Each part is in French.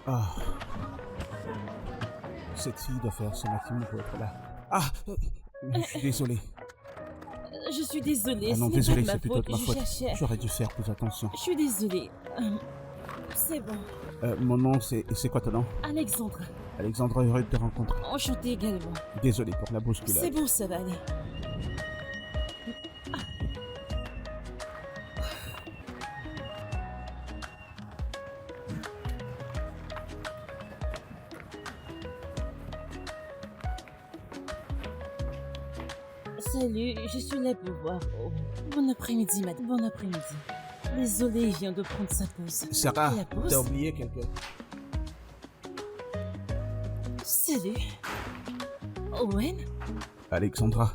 Ah, cette fille doit faire son maximum pour être là. Ah, je suis désolé. Je suis désolée, Ah non, ce n'est désolé, pas c'est de plutôt ma de faute, ma je faute. cherchais... J'aurais dû faire plus attention. Je suis désolée. C'est bon. Mon nom, c'est quoi ton nom? Alexandra, Alexandre, heureux de te rencontrer. enchantée également. Désolé pour la bousculade. C'est bon, ça va aller. Salut, je suis là pour voir. Oh, bon après-midi, madame. Bon après-midi. Désolée, il vient de prendre sa pause. Sarah, La pause? t'as oublié quelqu'un? Salut. Owen? Alexandra,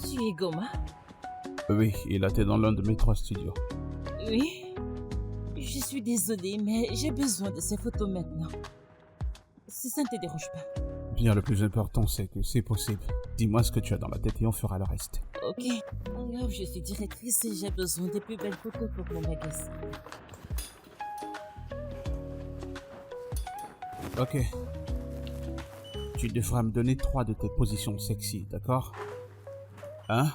Tu es Goma? oui, il a été dans l'un de mes 3 studios. Oui. Je suis désolée, mais j'ai besoin de ces photos maintenant. Si ça ne te dérange pas. Bien, le plus important, c'est que c'est possible. Dis-moi ce que tu as dans la tête et on fera le reste. Ok. Alors, je suis directrice et j'ai besoin des plus belles photos pour mon magazine. Ok. Tu devras me donner 3 de tes positions sexy, d'accord? 1,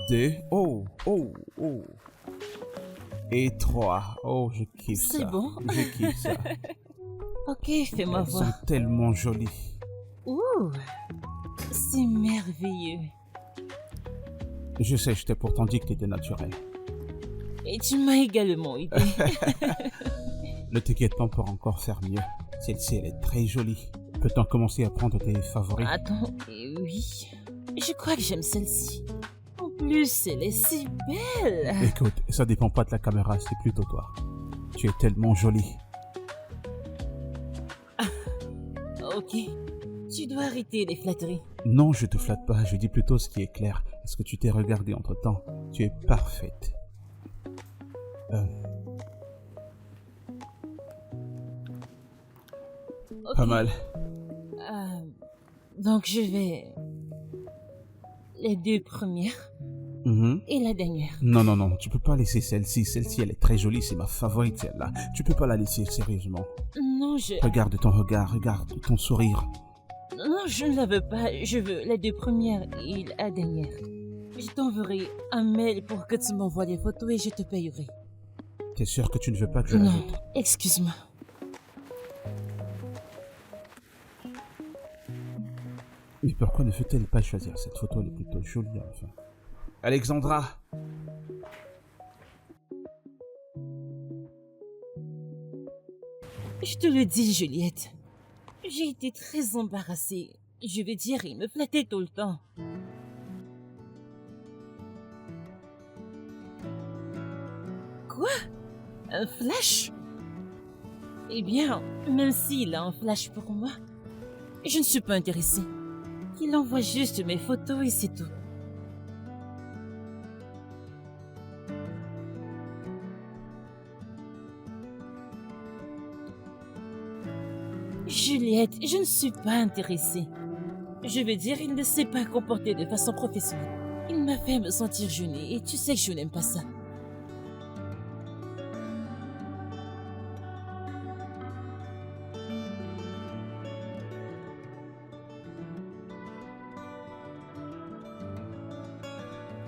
2, oh. Et 3. Oh, je kiffe ça. C'est bon? Je kiffe ça. Ok, fais-moi Elles sont voir. tellement jolies. Ouh, c'est merveilleux. Je sais, je t'ai pourtant dit que t'étais naturel. Et tu m'as également aidé. Ne t'inquiète pas, on pourra encore faire mieux. Celle-ci, elle est très jolie. Peut-on commencer à prendre tes favoris? Attends, oui. Je crois que j'aime celle-ci. En plus, elle est si belle. Écoute, ça dépend pas de la caméra, c'est plutôt toi. Tu es tellement jolie. Ok. Tu dois arrêter les flatteries. Non, je te flatte pas, je dis plutôt ce qui est clair. Est-ce que tu t'es regardée entre-temps? Tu es parfaite. Ok. Pas mal. Donc je vais... Les 2 premières Mhm. et la dernière. Non, tu peux pas laisser celle-ci. Celle-ci, elle est très jolie, c'est ma favorite, celle-là. Tu peux pas la laisser, sérieusement. Non, Regarde ton regard, regarde ton sourire. Non, je ne la veux pas. Je veux les 2 premières et la dernière. Je t'enverrai un mail pour que tu m'envoies les photos et je te payerai. T'es sûr que tu ne veux pas que je Non, l'ajoute? excuse-moi. Mais pourquoi ne fait-elle pas choisir cette photo? Elle est plutôt jolie, enfin. Alexandra! Je te le dis, Juliette. J'ai été très embarrassée. Je veux dire, il me flattait tout le temps. Quoi? Un flash? Eh bien, même s'il a un flash pour moi, je ne suis pas intéressée. Il envoie juste mes photos et c'est tout. Juliette, je ne suis pas intéressée. Je veux dire, il ne s'est pas comporté de façon professionnelle. Il m'a fait me sentir gênée et tu sais que je n'aime pas ça.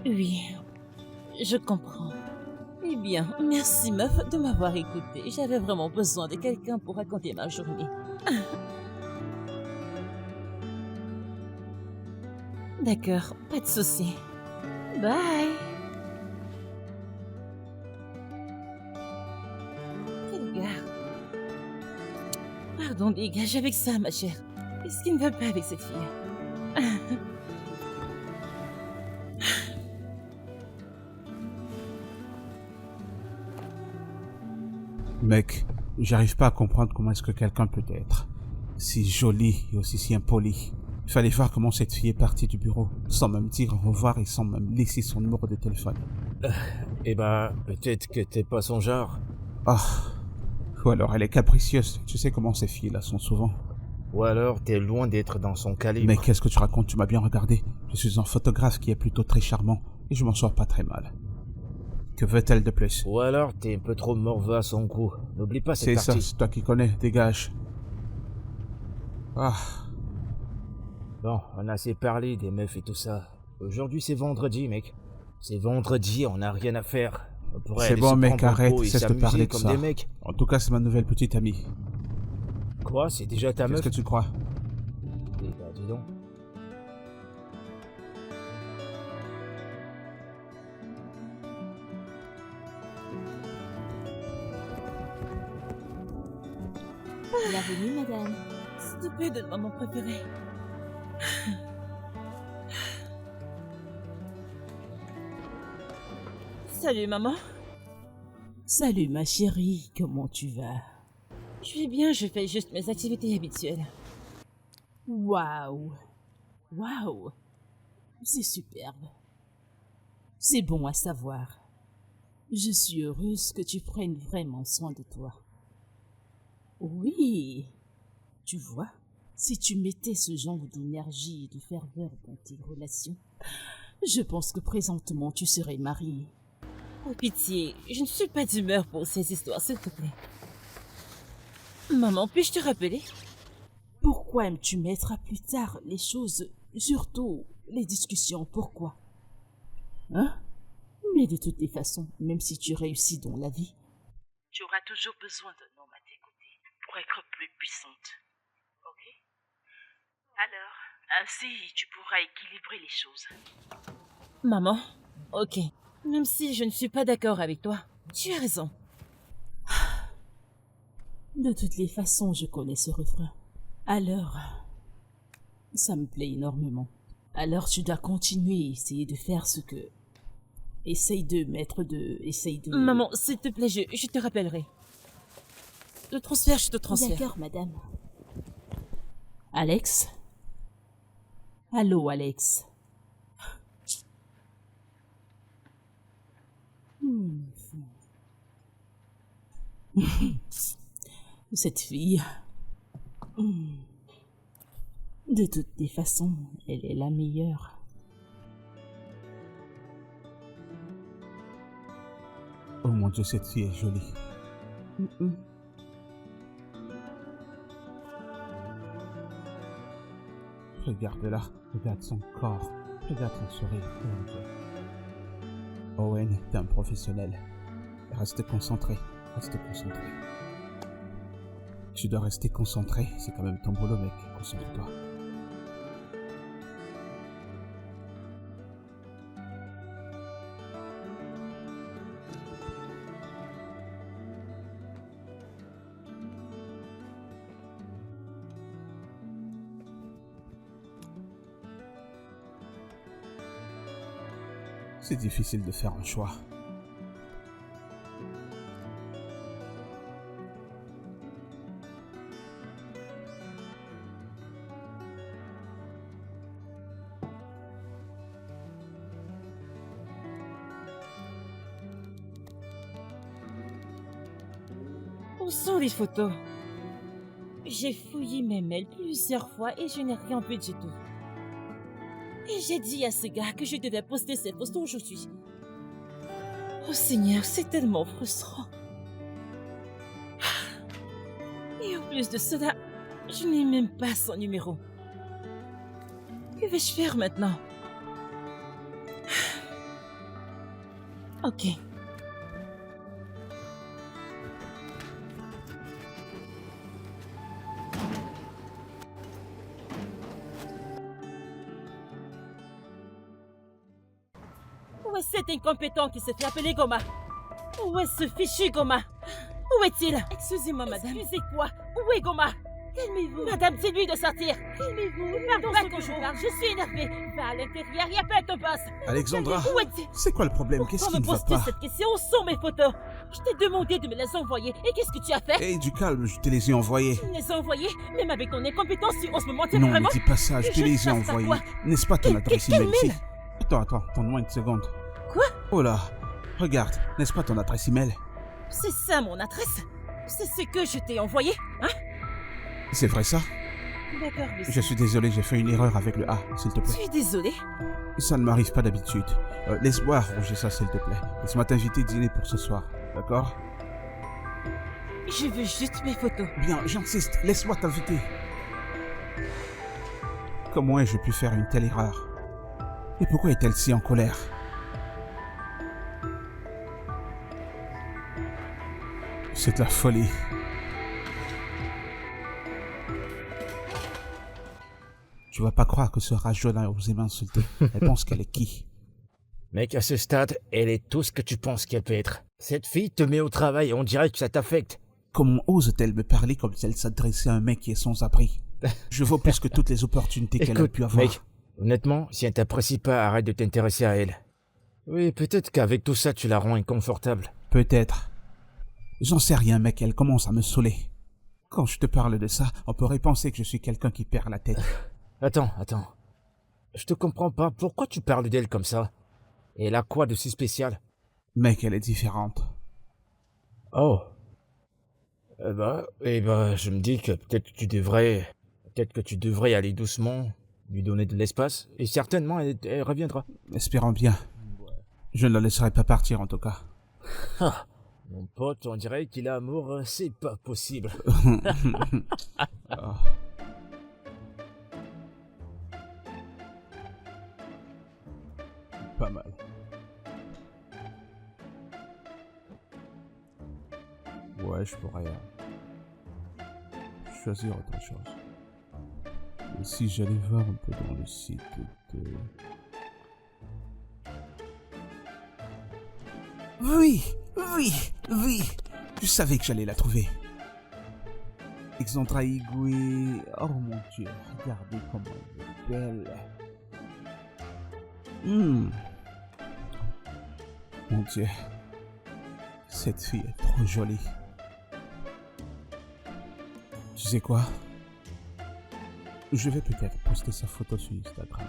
Oui, je comprends. Eh bien, merci meuf de m'avoir écouté. J'avais vraiment besoin de quelqu'un pour raconter ma journée. D'accord, pas de souci. Bye. Quel gars. Pardon, dégage avec ça, ma chère. Qu'est-ce qui ne va pas avec cette fille? Mec, j'arrive pas à comprendre comment est-ce que quelqu'un peut être si joli et aussi si impoli. Il fallait voir comment cette fille est partie du bureau, sans même dire au revoir et sans même laisser son numéro de téléphone. Eh ben, peut-être que t'es pas son genre. Ah, ou alors elle est capricieuse. Tu sais comment ces filles-là sont souvent. Ou alors t'es loin d'être dans son calibre. Mais qu'est-ce que tu racontes? Tu m'as bien regardé. Je suis un photographe qui est plutôt très charmant et je m'en sors pas très mal. Que veut-elle de plus? Ou alors t'es un peu trop morveux à son goût. N'oublie pas cette C'est ça, partie. c'est toi qui connais, dégage. Ah, Bon, on a assez parlé des meufs et tout ça. Aujourd'hui c'est vendredi, mec. C'est vendredi, on n'a rien à faire. On pourrait c'est aller bon se mec, prendre un arrête, pot et cesse de s'amuser parler de comme ça. des mecs. En tout cas, c'est ma nouvelle petite amie. Quoi? C'est déjà ta Qu'est-ce meuf? que tu crois? Eh ben, dis donc. Bienvenue, madame. S'il te plaît, donne-moi mon préféré. Salut, maman. Salut, ma chérie. Comment tu vas? Je vais bien, je fais juste mes activités habituelles. Waouh. Waouh. C'est superbe. C'est bon à savoir. Je suis heureuse que tu prennes vraiment soin de toi. Oui. Tu vois, si tu mettais ce genre d'énergie et de ferveur dans tes relations, je pense que présentement tu serais mariée. Oh, pitié, je ne suis pas d'humeur pour ces histoires, s'il te plaît. Maman, puis-je te rappeler? Pourquoi aimes-tu mettre à plus tard les choses, surtout les discussions, pourquoi? Hein? Mais de toutes les façons, même si tu réussis dans la vie, tu auras toujours besoin d'un homme à tes côtés pour être plus puissante. Ok? Alors, ainsi tu pourras équilibrer les choses. Maman, ok. Même si je ne suis pas d'accord avec toi, tu as raison. De toutes les façons, je connais ce refrain. Alors, ça me plaît énormément. Alors tu dois continuer et essayer de faire ce que... Essaye de... Maman, s'il te plaît, je te rappellerai. Le transfert, je te transfère. D'accord, madame. Alex? Allô, Alex? Cette fille... De toutes les façons, elle est la meilleure. Oh mon Dieu, cette fille est jolie. Regarde-la, regarde son corps, regarde son sourire. Oh mon Dieu. Owen, t'es un professionnel. Reste concentré, reste concentré. Tu dois rester concentré, c'est quand même ton boulot, mec. Concentre-toi. C'est difficile de faire un choix. Où sont les photos? J'ai fouillé mes mails plusieurs fois et je n'ai rien vu du tout. Et j'ai dit à ce gars que je devais poster cette photo aujourd'hui. Oh Seigneur, c'est tellement frustrant. Et en plus de cela, je n'ai même pas son numéro. Que vais-je faire maintenant? Ok. Où est cet incompétent qui se fait appeler Goma? Où est ce fichu Goma? Où est-il? Excusez-moi, madame. Excusez-moi. Où est Goma? Calmez-vous. Madame, dis-lui de sortir. Calmez-vous. Pardon, pas que je parle. Je suis énervée. Va à l'intérieur et appelle ton boss. Alexandra, Où est-il? c'est quoi le problème? Qu'est-ce Pourquoi qui me ne va poses-tu pas? cette question? Où sont mes photos? Je t'ai demandé de me les envoyer. Et qu'est-ce que tu as fait? Hé, du calme, je te les ai envoyés. Tu me les as envoyés? Même avec ton incompétence, tu oses me mentir Non, vraiment? ne dis pas ça, je te Je les ai passe par envoyés. quoi? N'est-ce pas ton adresse Quel email ici? mail? Attends, donne-moi une seconde. Quoi? Oh là, regarde, n'est-ce pas ton adresse email? C'est ça mon adresse? C'est ce que je t'ai envoyé, hein? C'est vrai ça? D'accord, Lucie. Je suis désolé, j'ai fait une erreur avec le A, s'il te Je plaît. suis désolée. Ça ne m'arrive pas d'habitude. Laisse-moi arranger ça, s'il te plaît. Laisse-moi t'inviter dîner pour ce soir, d'accord? Je veux juste mes photos. Bien, j'insiste, laisse-moi t'inviter. Comment ai-je pu faire une telle erreur? Et pourquoi est-elle si en colère? C'est de la folie. Tu vas pas croire que ce rageau-là a osé m'insulter. Elle pense qu'elle est qui? Mec, à ce stade, elle est tout ce que tu penses qu'elle peut être. Cette fille te met au travail et on dirait que ça t'affecte. Comment ose-t-elle me parler comme si elle s'adressait à un mec qui est sans abri? Je vaux plus que toutes les opportunités qu'elle a Écoute, pu avoir. mec, honnêtement, si elle t'apprécie pas, arrête de t'intéresser à elle. Oui, peut-être qu'avec tout ça, tu la rends inconfortable. Peut-être. J'en sais rien, mec, elle commence à me saouler. Quand je te parle de ça, on pourrait penser que je suis quelqu'un qui perd la tête. Attends. Je te comprends pas. Pourquoi tu parles d'elle comme ça? Et elle a quoi de si spécial? Mec, elle est différente. Oh. Je me dis que peut-être que tu devrais aller doucement, lui donner de l'espace, et certainement elle reviendra. Espérons bien. Je ne la laisserai pas partir, en tout cas. Ah, mon pote, on dirait qu'il a amour, c'est pas possible. Oh. Pas mal. Ouais, je pourrais choisir autre chose. Et si j'allais voir un peu dans le site de... Oui. Je savais que j'allais la trouver. Alexandra Higué. Oh mon Dieu, regardez comment elle est belle. Mon Dieu, cette fille est trop jolie. Tu sais quoi? Je vais peut-être poster sa photo sur Instagram.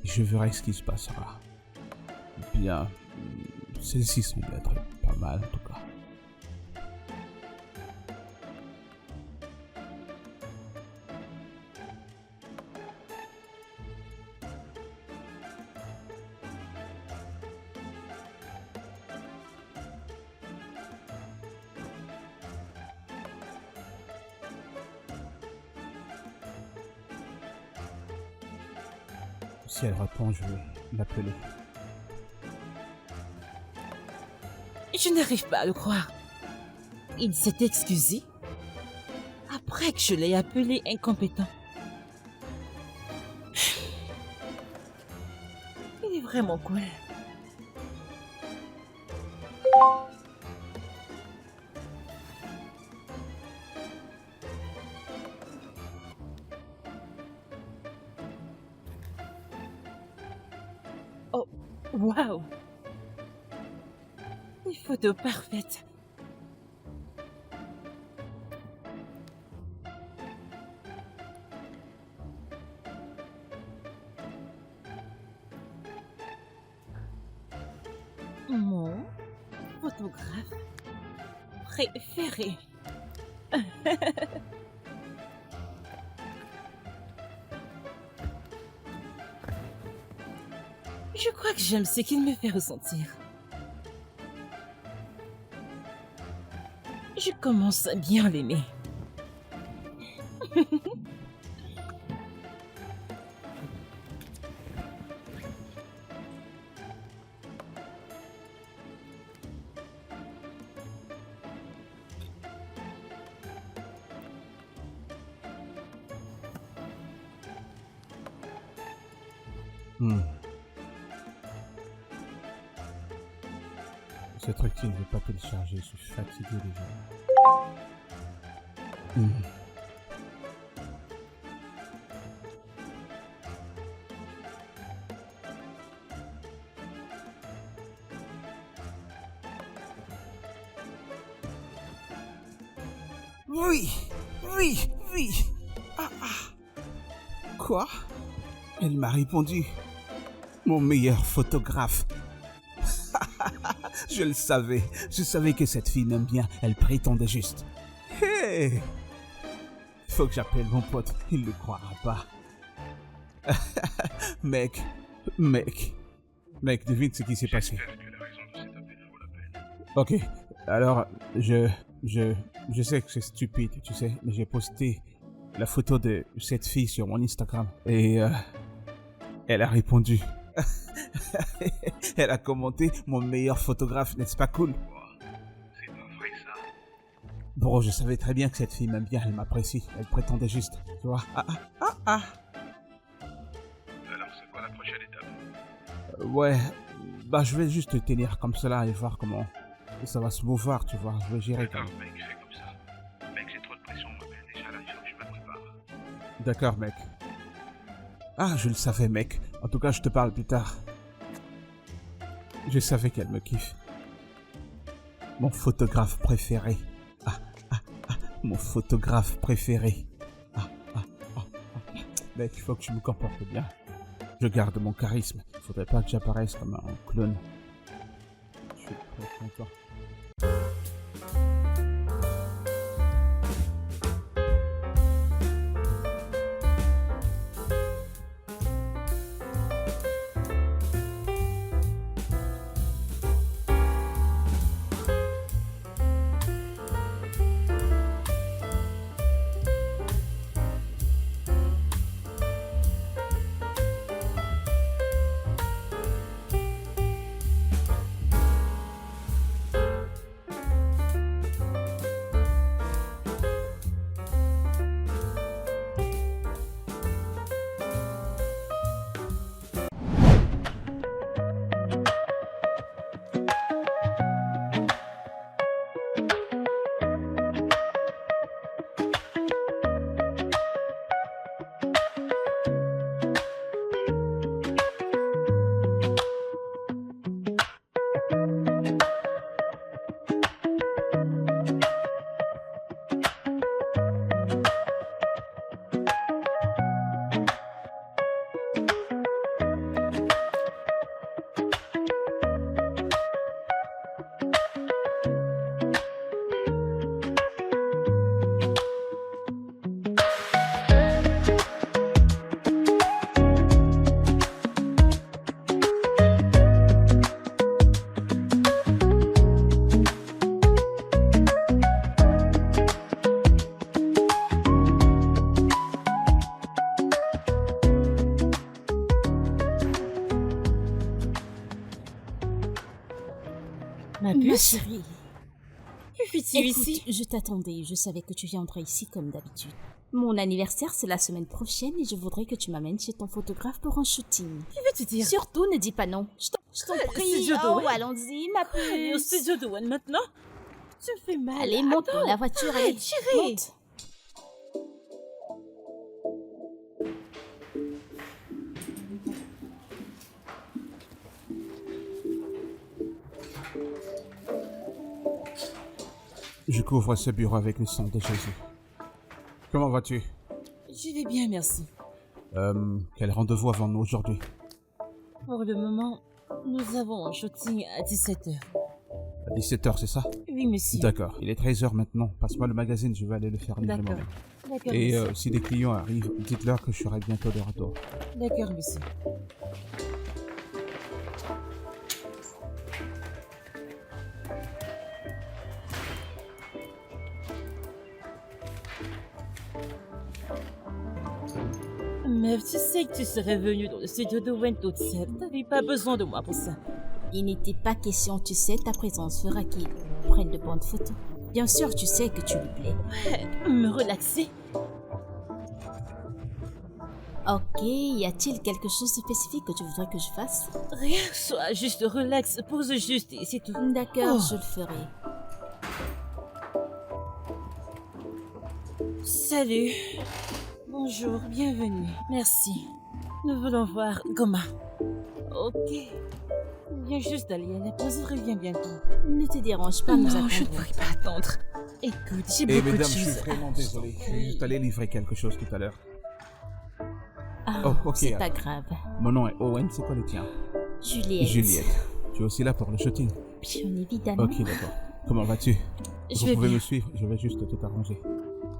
Et je verrai ce qui se passera. Bien, celle-ci semble être pas mal en tout cas. Si elle répond, je vais l'appeler. Je n'arrive pas à le croire. Il s'est excusé après que je l'ai appelé incompétent. Il est vraiment cool. Oh, waouh! Des photos parfaites. Mon photographe préféré. Je crois que j'aime ce qu'il me fait ressentir. Je commence à bien l'aimer. Ce truc-ci ne veut pas télécharger, je suis fatigué déjà. Oui. Quoi? Elle m'a répondu. Mon meilleur photographe. Je le savais. Je savais que cette fille m'aime bien. Elle prétendait juste. Hey! Faut que j'appelle mon pote, il ne croira pas. Mec, devine ce qui s'est passé. Ok, alors, je sais que c'est stupide, tu sais, mais j'ai posté la photo de cette fille sur mon Instagram et elle a répondu. Elle a commenté mon meilleur photographe, n'est-ce pas cool? C'est pas vrai ça. Bro, je savais très bien que cette fille m'aime bien, elle m'apprécie, elle prétendait juste, tu vois. Alors c'est quoi la prochaine étape? Ouais, bah je vais juste te tenir comme cela et voir comment ça va se mouvoir, tu vois, je vais gérer quand D'accord même. mec, fais comme ça. Mec, j'ai trop de pression, on m'appelle déjà là, il faut que je me prépare. D'accord, mec. Ah, je le savais, mec. En tout cas, je te parle plus tard. Je savais qu'elle me kiffe. Mon photographe préféré. Mon photographe préféré. Mec, il faut que tu me comportes bien. Je garde mon charisme. Il faudrait pas que j'apparaisse comme un clown. Je suis très content. Ma Ma puce, chérie, que fais-tu écoute, ici? je t'attendais, je savais que tu viendrais ici comme d'habitude. Mon anniversaire, c'est la semaine prochaine et je voudrais que tu m'amènes chez ton photographe pour un shooting. Que veux-tu dire? Surtout, ne dis pas non. Je t'en prie. studio de Oh, Wayne. allons-y, ma Allez au puce. studio de One maintenant. Tu me fais mal. Allez, monte dans Attends. la voiture. Arrête, Allez, chérie. monte. Je couvre ce bureau avec le sang de Jésus. Comment vas-tu? Je vais bien, merci. Quel rendez-vous avons-nous aujourd'hui? Pour le moment, nous avons un shooting à 17h. À 17h, c'est ça? Oui, monsieur. D'accord. Il est 13h maintenant. Passe-moi le magazine, je vais aller le faire livrer D'accord. moi-même. D'accord, Et monsieur. si des clients arrivent, dites-leur que je serai bientôt de retour. D'accord, monsieur. Meuf, tu sais que tu serais venue dans le studio de Wayne toute seule. T'avais pas besoin de moi pour ça. Il n'était pas question, tu sais, ta présence fera qu'il prenne de bonnes photos. Bien sûr, tu sais que tu lui plais. Me relaxer. Ok, y a-t-il quelque chose de spécifique que tu voudrais que je fasse? Rien, sois juste relax, pose juste et c'est tout. D'accord, Oh. je le ferai. Salut. Bonjour, bienvenue. Merci. Nous voulons voir Goma. Ok. Viens juste d'aller à la pause, reviens bientôt. Ne te dérange pas, nous Non, je ne attendons. pourrais pas attendre. Écoute, j'ai Et beaucoup de mesdames, je suis choses. vraiment désolé. Je vais juste aller livrer quelque chose tout à l'heure. Ah, Oh, ok, c'est pas alors. grave. Mon nom est Owen, c'est quoi le tien? Juliette. Juliette. Tu es aussi là pour le shooting? Bien évidemment. Ok, d'accord. Comment vas-tu? Je Vous vais pouvez bien. me suivre, je vais juste tout arranger.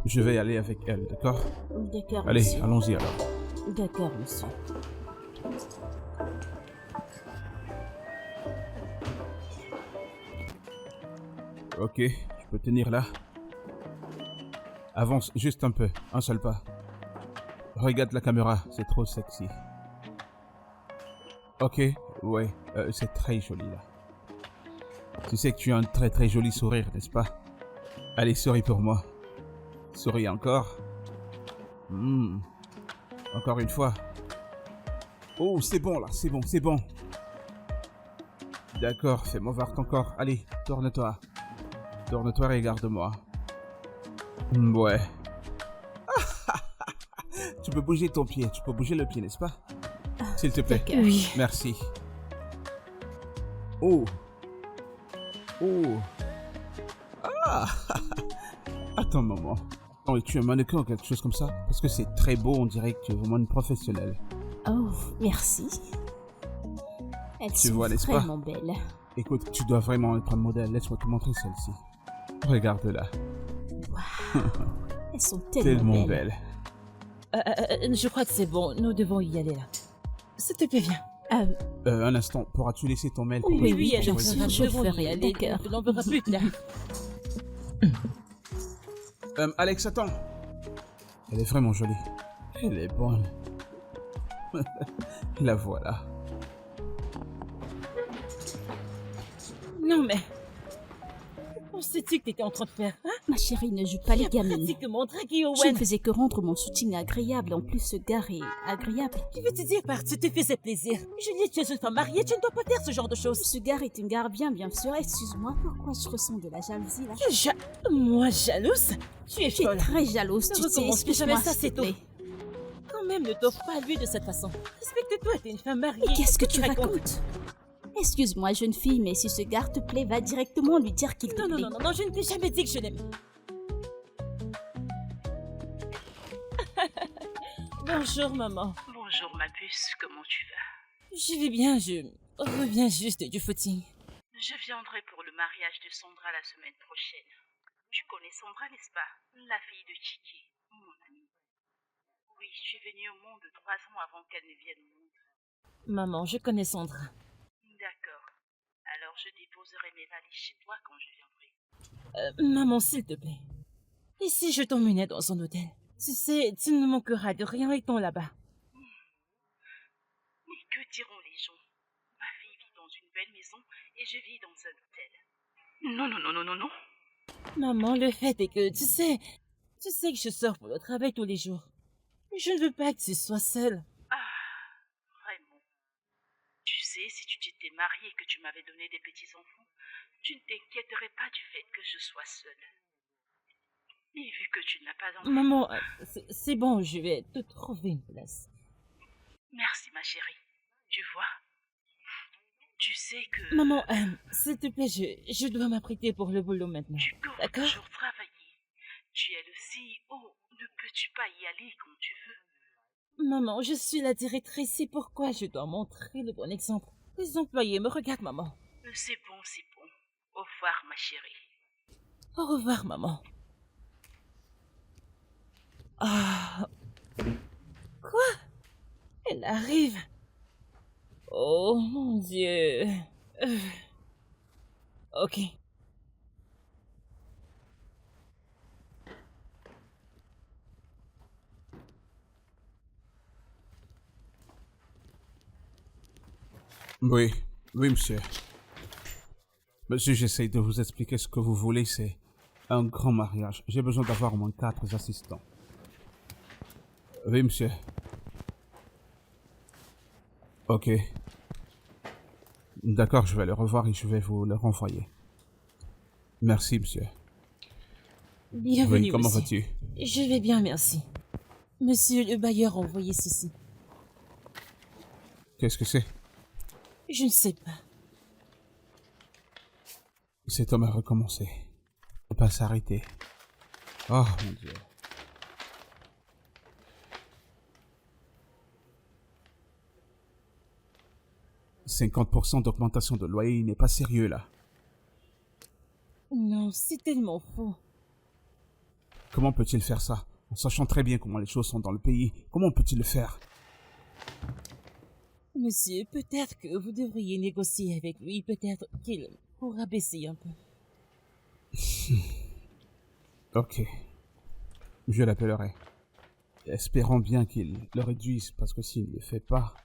Je vais aller avec elle, d'accord? D'accord, Allez, monsieur. allons-y alors. D'accord, monsieur. Ok, je peux tenir là. Avance juste un peu, un seul pas. Regarde la caméra, c'est trop sexy. Ok, ouais, c'est très joli là. Tu sais que tu as un très très joli sourire, n'est-ce pas? Allez, souris pour moi. Souris encore. Encore une fois. Oh, c'est bon là, c'est bon, c'est bon. D'accord, fais-moi voir ton corps. Allez, tourne-toi. Tourne-toi, regarde-moi. Ouais. Tu peux bouger ton pied, tu peux bouger le pied, n'est-ce pas? S'il te plaît. D'accord. Oui. Merci. Oh. Oh. Ah. Attends un moment. Oh, et tu es mannequin ou quelque chose comme ça? Parce que c'est très beau, on dirait que tu es vraiment une professionnelle. Oh, merci. Elles Tu sont vois, n'est-ce pas? vraiment belles. Écoute, tu dois vraiment être un modèle. Laisse-moi te montrer celle-ci. Regarde-la. Elles sont Tellement belle. Je crois que c'est bon, nous devons y aller là. S'il te plaît, viens. Un instant, pourras-tu laisser ton mail pour Oui, que je oui, puisse bien envoyer sûr, ça? je nous devons le y ferai, aller, d'accord. on l'enverra plus tard. Alex, attends. Elle est vraiment jolie. Elle est bonne. La voilà. Non mais... Que pensais-tu que t'étais en train de faire, hein? Ma chérie ne joue pas les gamines. Pratiquement draguer Je Owen. ne faisais que rendre mon soutien agréable. En plus, ce gars est agréable. Je veux te dire par tu te faisais plaisir. Juliette, tu es une femme mariée, tu ne dois pas faire ce genre de choses. Ce gars est un gars bien sûr. Excuse-moi, pourquoi je ressens de la jalousie là? Moi, jalouse? Tu es Je suis folle. très jalouse, Ne tu sais. recommence plus Excuse-moi, jamais ça, s'il c'est te plaît. tout. Quand même, ne t'offre pas à lui de cette façon. Respecte-toi, t'es une femme mariée. Mais qu'est-ce que tu racontes? Excuse-moi, jeune fille, mais si ce gars te plaît, va directement lui dire qu'il te Non, non, plaît. non, non, non, je ne t'ai jamais dit que je l'aime. Bonjour, maman. Bonjour ma puce, comment tu vas? Je vais bien, je reviens juste du footing. Je viendrai pour le mariage de Sandra la semaine prochaine. Tu connais Sandra, n'est-ce pas? La fille de Chicky, mon amie. Oui, je suis venue au monde 3 ans avant qu'elle ne vienne au monde. Maman, je connais Sandra. D'accord. Alors je déposerai mes valises chez toi quand je viendrai. Maman, s'il te plaît. Et si je t'emmenais dans un hôtel? Tu sais, tu ne manqueras de rien étant là-bas. Mais que diront les gens? Ma fille vit dans une belle maison et je vis dans un hôtel. Non, non, non, non, non, non. Maman, le fait est que, tu sais que je sors pour le travail tous les jours. Je ne veux pas que tu sois seule. Ah, vraiment. Tu sais, si tu t'étais mariée et que tu m'avais donné des petits-enfants, tu ne t'inquiéterais pas du fait que je sois seule. Et vu que tu n'as pas d'enfant... Maman, c'est bon, je vais te trouver une place. Merci, ma chérie. Tu vois? Tu sais que... Maman, s'il te plaît, je dois m'apprêter pour le boulot maintenant. Tu cours D'accord? toujours travailler. Tu es le CEO. Ne peux-tu pas y aller quand tu veux? Maman, je suis la directrice, c'est pourquoi je dois montrer le bon exemple. Les employés me regardent, maman. C'est bon, c'est bon. Au revoir, ma chérie. Au revoir, maman. Ah. Quoi? Elle arrive. Oh mon Dieu. Ok. Oui, oui, monsieur. Monsieur, j'essaye de vous expliquer ce que vous voulez, c'est un grand mariage. J'ai besoin d'avoir au moins 4 assistants. Oui, monsieur. Ok. D'accord, je vais le revoir et je vais vous le renvoyer. Merci, monsieur. Bienvenue, Oui, comment monsieur. vas-tu? Je vais bien, merci. Monsieur le bailleur a envoyé ceci. Qu'est-ce que c'est? Je ne sais pas. Cet homme a recommencé. Il ne peut pas s'arrêter. Oh, mon Dieu. « 50% d'augmentation de loyer, il n'est pas sérieux, là. Non, c'est tellement faux. Comment peut-il faire ça? En sachant très bien comment les choses sont dans le pays, comment peut-il le faire? Monsieur, peut-être que vous devriez négocier avec lui. Peut-être qu'il pourra baisser un peu. Ok. Je l'appellerai. Espérons bien qu'il le réduise, parce que s'il ne le fait pas,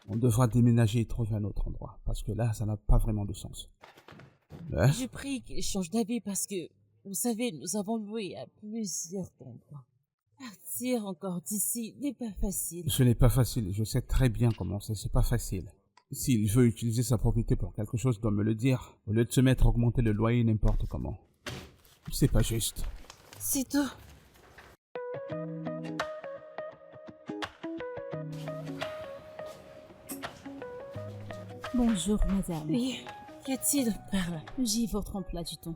on devra déménager et trouver un autre endroit, parce que là, ça n'a pas vraiment de sens. Hein? Je prie qu'il change d'avis parce que, vous savez, nous avons loué à plusieurs endroits. Partir encore d'ici n'est pas facile. Ce n'est pas facile, je sais très bien comment c'est pas facile. S'il veut utiliser sa propriété pour quelque chose, il doit me le dire, au lieu de se mettre à augmenter le loyer n'importe comment. C'est pas juste. C'est tout. Bonjour, madame. Oui, qu'y a-t-il? Parle. J'ai votre emploi du temps.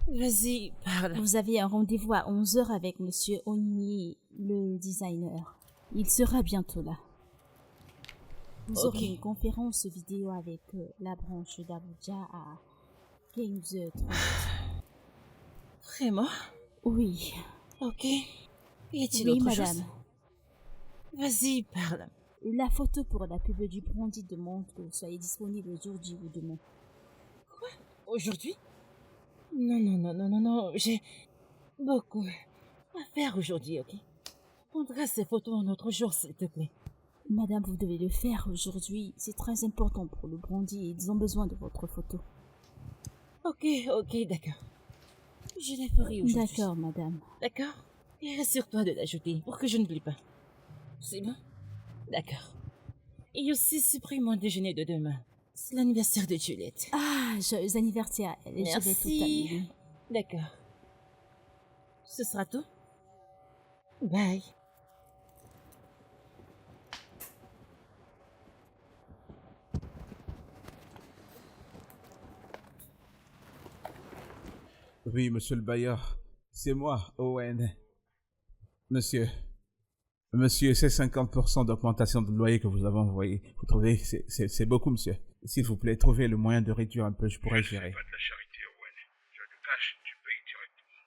Vas-y, parle. Vous avez un rendez-vous à 11h avec monsieur Oni, le designer. Il sera bientôt là. Vous Ok. aurez une conférence vidéo avec la branche d'Abuja à 15h30. Vraiment? Oui. Ok. Y a-t-il Oui, autre madame. chose? Vas-y, parle. La photo pour la pub du brandy demande que vous soyez disponible aujourd'hui ou demain. Aujourd'hui? Non, j'ai beaucoup à faire aujourd'hui, ok? On prendra ces photos un autre jour, s'il te plaît. Madame, vous devez le faire aujourd'hui. C'est très important pour le brandy et ils ont besoin de votre photo. Ok, d'accord. Je les ferai aujourd'hui. D'accord, madame. D'accord? Et rassure-toi de l'ajouter pour que je n'oublie pas. C'est bon? D'accord. Et aussi supprime mon déjeuner de demain. C'est l'anniversaire de Juliette. Ah, joyeux anniversaire. Je vais tout Merci. annuler. D'accord. Ce sera tout? Bye. Oui, monsieur le bailleur, c'est moi, Owen. Monsieur, c'est 50% d'augmentation de loyer que vous avez envoyé. Vous trouvez que c'est beaucoup, monsieur? S'il vous plaît, trouvez le moyen de réduire un peu, je pourrais Je ne gérer. fais pas de la charité, Owen. Tu as du cash, tu payes directement.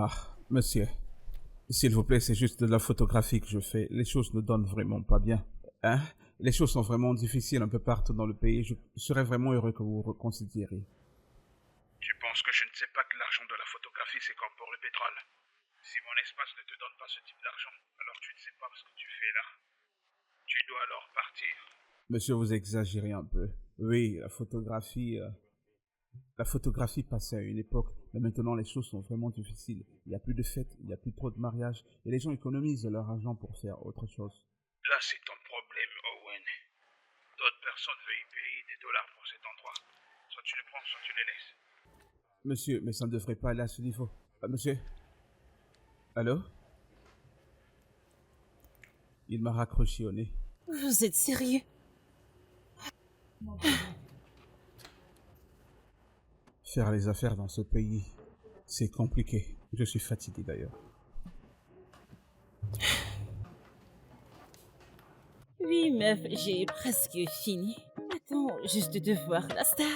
Ah, monsieur, s'il vous plaît, c'est juste de la photographie que je fais. Les choses ne donnent vraiment pas bien. Hein? Les choses sont vraiment difficiles un peu partout dans le pays. Je serais vraiment heureux que vous reconsidériez. Tu penses que je ne sais pas que l'argent de la photographie, c'est comme pour le pétrole. Si mon espace ne te donne pas ce type d'argent, alors tu ne sais pas ce que tu fais là. Tu dois alors partir. Monsieur, vous exagérez un peu. Oui, la photographie passait à une époque, mais maintenant les choses sont vraiment difficiles. Il n'y a plus de fêtes, il n'y a plus trop de mariages, et les gens économisent leur argent pour faire autre chose. Là, c'est ton problème, Owen. D'autres personnes veulent y payer des dollars pour cet endroit. Soit tu le prends, soit tu les laisses. Monsieur, mais ça ne devrait pas aller à ce niveau. Ah, monsieur? Allô? Il m'a raccroché au nez. Vous êtes sérieux? Faire les affaires dans ce pays, c'est compliqué. Je suis fatigué d'ailleurs. Oui, meuf, j'ai presque fini. Attends juste de voir la star.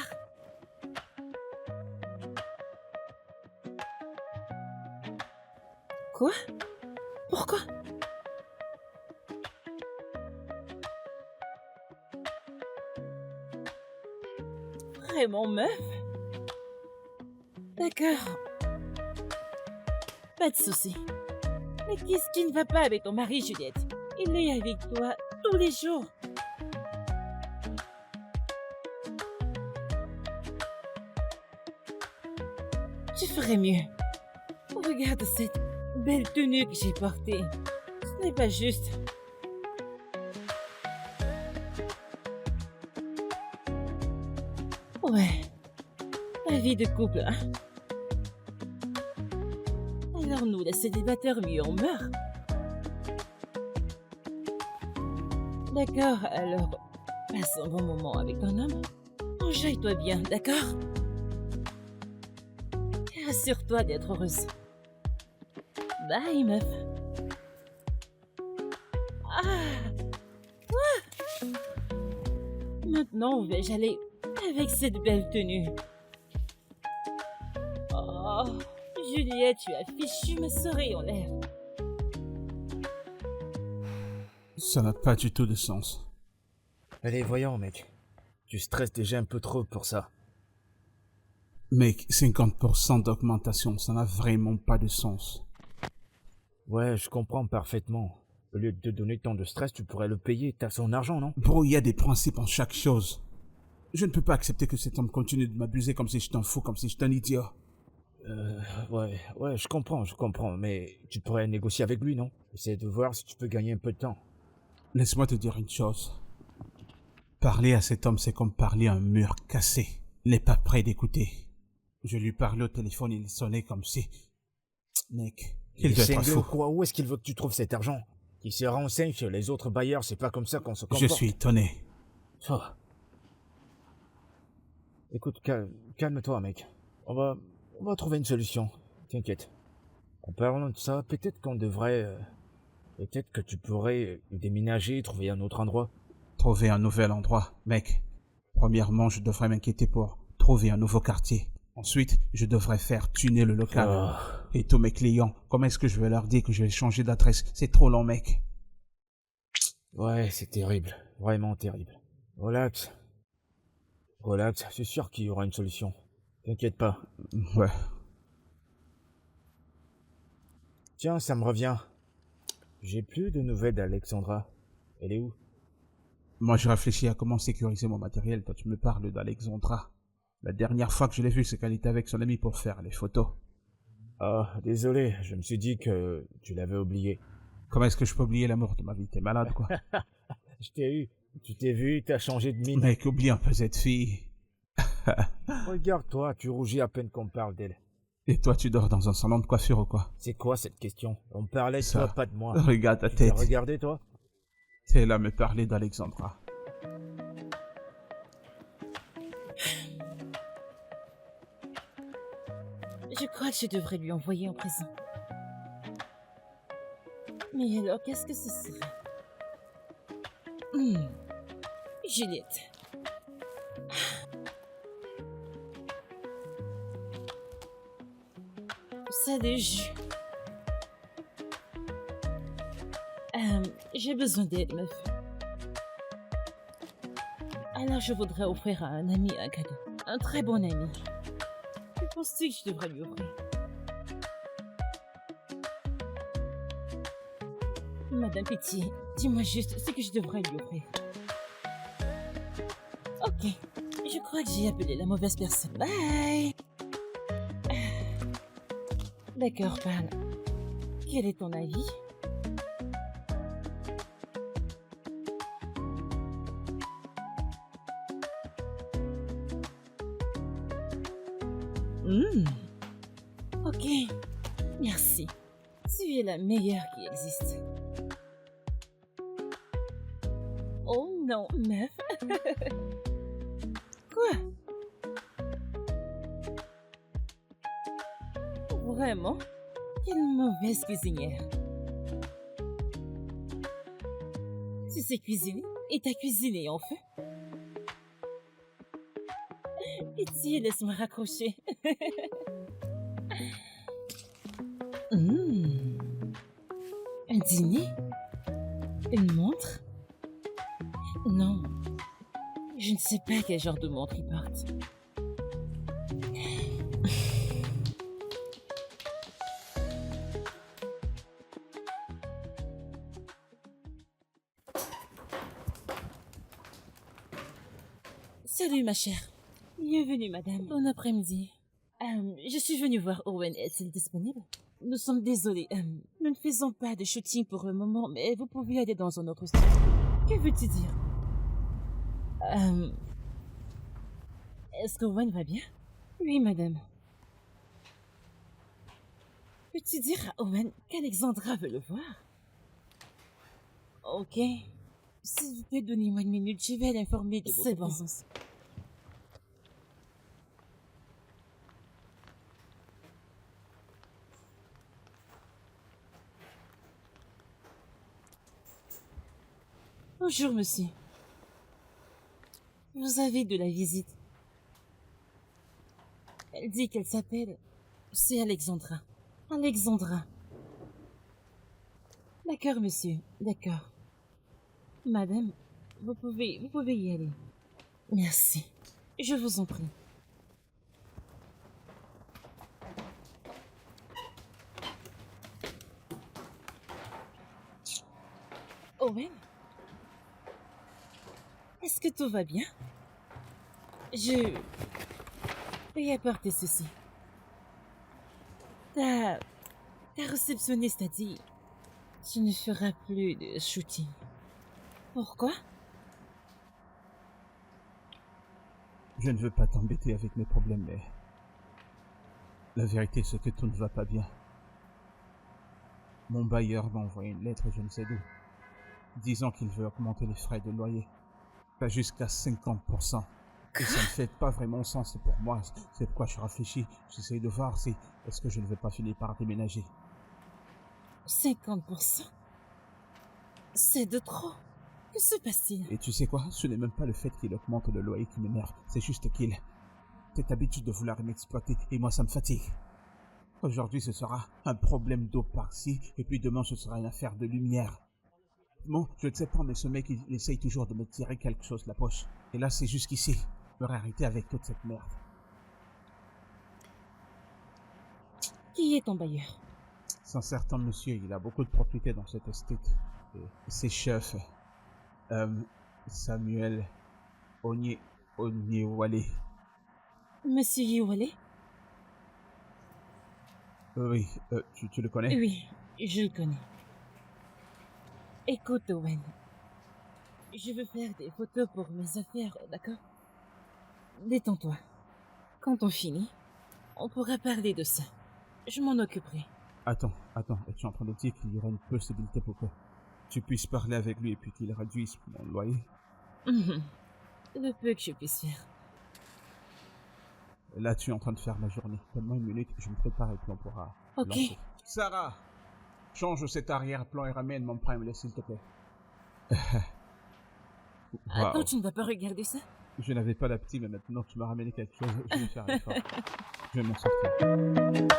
Quoi? Pourquoi? Vraiment, meuf? D'accord. Pas de souci. Mais qu'est-ce qui ne va pas avec ton mari, Juliette? Il est avec toi tous les jours. Tu ferais mieux. Regarde cette belle tenue que j'ai portée. Ce n'est pas juste. Ouais. La vie de couple, hein? Alors nous, les célibataires, mieux on meurt. D'accord, alors passe un bon moment avec ton homme. Enjaille-toi bien, d'accord? Et assure-toi d'être heureuse. Bye, meuf. Ah! Quoi? Maintenant, où vais-je aller avec cette belle tenue? Oh, Juliette, tu as fichu ma soirée en l'air. Ça n'a pas du tout de sens. Allez, voyons, mec. Tu stresses déjà un peu trop pour ça. Mec, 50% d'augmentation, ça n'a vraiment pas de sens. Ouais, je comprends parfaitement. Au lieu de te donner tant de stress, tu pourrais le payer. T'as son argent, non? Bro, il y a des principes en chaque chose. Je ne peux pas accepter que cet homme continue de m'abuser comme si j'étais un fou, comme si j'étais un idiot. Ouais, je comprends, mais tu pourrais négocier avec lui, non? Essaye de voir si tu peux gagner un peu de temps. Laisse-moi te dire une chose. Parler à cet homme, c'est comme parler à un mur cassé. Il n'est pas prêt d'écouter. Je lui parlais au téléphone, il sonnait comme si... Mec, il doit être fou. Quoi? Où est-ce qu'il veut que tu trouves cet argent? Qu'il se renseigne sur les autres bailleurs, c'est pas comme ça qu'on se comporte. Je suis étonné. Oh. Écoute, calme-toi, mec. On va trouver une solution. T'inquiète. En parlant de ça, peut-être qu'on devrait... peut-être que tu pourrais déménager, trouver un autre endroit. Trouver un nouvel endroit, mec. Premièrement, je devrais m'inquiéter pour trouver un nouveau quartier. Ensuite, je devrais faire tuner le local. Oh. Et tous mes clients, comment est-ce que je vais leur dire que je vais changer d'adresse? C'est trop long, mec. Ouais, c'est terrible. Vraiment terrible. Relax. Relax, c'est sûr qu'il y aura une solution. T'inquiète pas. Ouais. Tiens, ça me revient. J'ai plus de nouvelles d'Alexandra. Elle est où? Moi, je réfléchis à comment sécuriser mon matériel. Toi, tu me parles d'Alexandra. La dernière fois que je l'ai vue, c'est qu'elle était avec son ami pour faire les photos. Ah, désolé, je me suis dit que tu l'avais oublié. Comment est-ce que je peux oublier l'amour de ma vie? T'es malade, quoi. Je t'ai eu. Tu t'es vu, t'as changé de mine. Mec, oublie un peu cette fille. Regarde-toi, tu rougis à peine qu'on parle d'elle. Et toi, tu dors dans un salon de coiffure ou quoi? C'est quoi cette question? On parlait de Ça. toi, pas de moi. Regarde ta Tu t'es tête. regardé, toi? T'es là à me parler d'Alexandra. Je crois que je devrais lui envoyer en prison. Mais alors, qu'est-ce que ce serait? Juliette. Salut, j'ai besoin d'aide, meuf. Alors, je voudrais offrir à un ami un cadeau. Un très bon ami. Que penses-tu que je devrais lui offrir? Madame Pitié, dis-moi juste ce que je devrais lui offrir. Ok, je crois que j'ai appelé la mauvaise personne. Bye! D'accord, parle. Quel est ton avis? Ok, merci. Tu es la meilleure qui existe. Oh non, meuf. Quoi? Vraiment? Quelle mauvaise cuisinière. Tu sais cuisiner et t'as cuisiné en feu. Pitié, laisse-moi raccrocher. Un dîner? Une montre? Non, je ne sais pas quel genre de montre il porte. Salut ma chère. Bienvenue madame. Bon après-midi. Je suis venue voir Owen. Est-il disponible? Nous sommes désolés. Nous ne faisons pas de shooting pour le moment, mais vous pouvez aller dans un autre studio. Que veux-tu dire? Est-ce que Owen va bien? Oui, madame. Peux-tu dire à Owen qu'Alexandra veut le voir? Ok. S'il vous plaît, donnez-moi une minute, je vais l'informer de votre présence. Bonjour, monsieur. Vous avez de la visite. Elle dit qu'elle s'appelle c'est Alexandra. Alexandra. D'accord, monsieur, d'accord. Madame, vous pouvez y aller. Merci. Je vous en prie. Owen? Est-ce que tout va bien? Je vais apporter ceci. Ta réceptionniste a dit tu ne feras plus de shooting. Pourquoi? Je ne veux pas t'embêter avec mes problèmes, mais la vérité c'est que tout ne va pas bien. Mon bailleur m'a envoyé une lettre je ne sais d'où, disant qu'il veut augmenter les frais de loyer. Pas jusqu'à 50%. Et ça ne fait pas vraiment sens pour moi. C'est pourquoi je réfléchis. J'essaie de voir si est-ce que je ne vais pas finir par déménager. 50%? C'est de trop. Que se passe-t-il? Et tu sais quoi? Ce n'est même pas le fait qu'il augmente le loyer qui m'énerve. C'est juste qu'il... Cette habitude de vouloir m'exploiter, et moi ça me fatigue. Aujourd'hui ce sera un problème d'eau par-ci, et puis demain ce sera une affaire de lumière. Bon, je ne sais pas, mais ce mec il essaye toujours de me tirer quelque chose de la poche. Et là c'est jusqu'ici. Je vais arrêter avec toute cette merde. Qui est ton bailleur? C'est un certain monsieur, il a beaucoup de propriétés dans cette estate. Et ses chefs, Samuel Onyewale. Monsieur Yiwale? Oui, tu le connais? Oui, je le connais. Écoute, Owen. Je veux faire des photos pour mes affaires, d'accord? Détends-toi. Quand on finit, on pourra parler de ça. Je m'en occuperai. Attends, es-tu en train de dire qu'il y aurait une possibilité pour que tu puisses parler avec lui et puis qu'il réduise mon loyer? Le peu que je puisse faire. Là, tu es en train de faire ma journée. Donne-moi une minute, je me prépare et puis on pourra Ok. lancer. Sarah, change cet arrière-plan et ramène mon prime, s'il te plaît. Attends, Wow. tu ne vas pas regarder ça? Je n'avais pas d'appétit, mais maintenant que tu m'as ramené quelque chose, je vais faire l'effort. Je vais m'en sortir.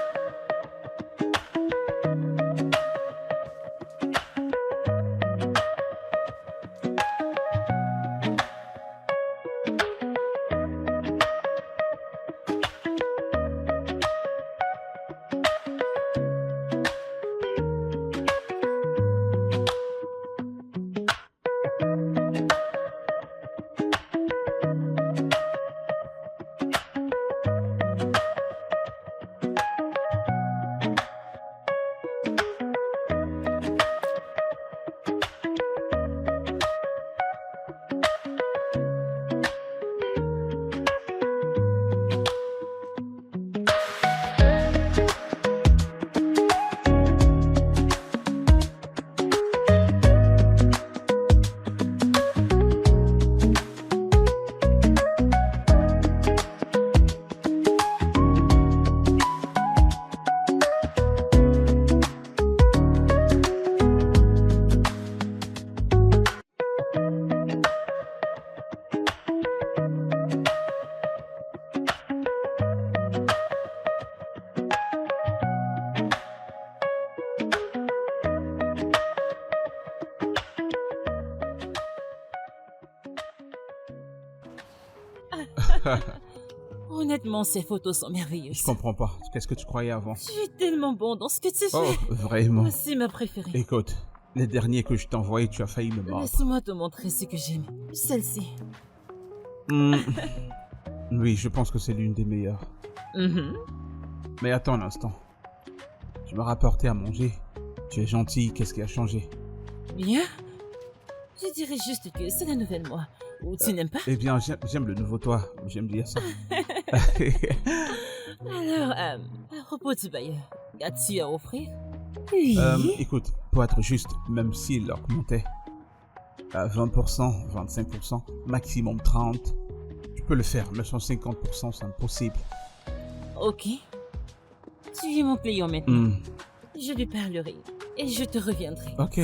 Honnêtement, ces photos sont merveilleuses. Je comprends pas. Qu'est-ce que tu croyais avant? Tu es tellement bon dans ce que tu Oh, fais. vraiment? C'est ma préférée. Écoute, les derniers que je t'ai envoyés, tu as failli me mordre. Laisse-moi te montrer ce que j'aime. Celle-ci. Oui, je pense que c'est l'une des meilleures. Mhm. Mais attends un instant. Tu m'as rapporté à manger. Tu es gentil, qu'est-ce qui a changé? Bien. Je dirais juste que c'est la nouvelle moi. Ou tu n'aimes pas? Eh bien, j'aime le nouveau toi. J'aime dire ça. Alors, à propos du bailleur, as-tu à offrir? Oui. Écoute, pour être juste, même s'il augmentait à 20%, 25%, maximum 30%, tu peux le faire, mais 150%, c'est impossible. Ok. Tu es mon client maintenant. Je lui parlerai et je te reviendrai. Ok.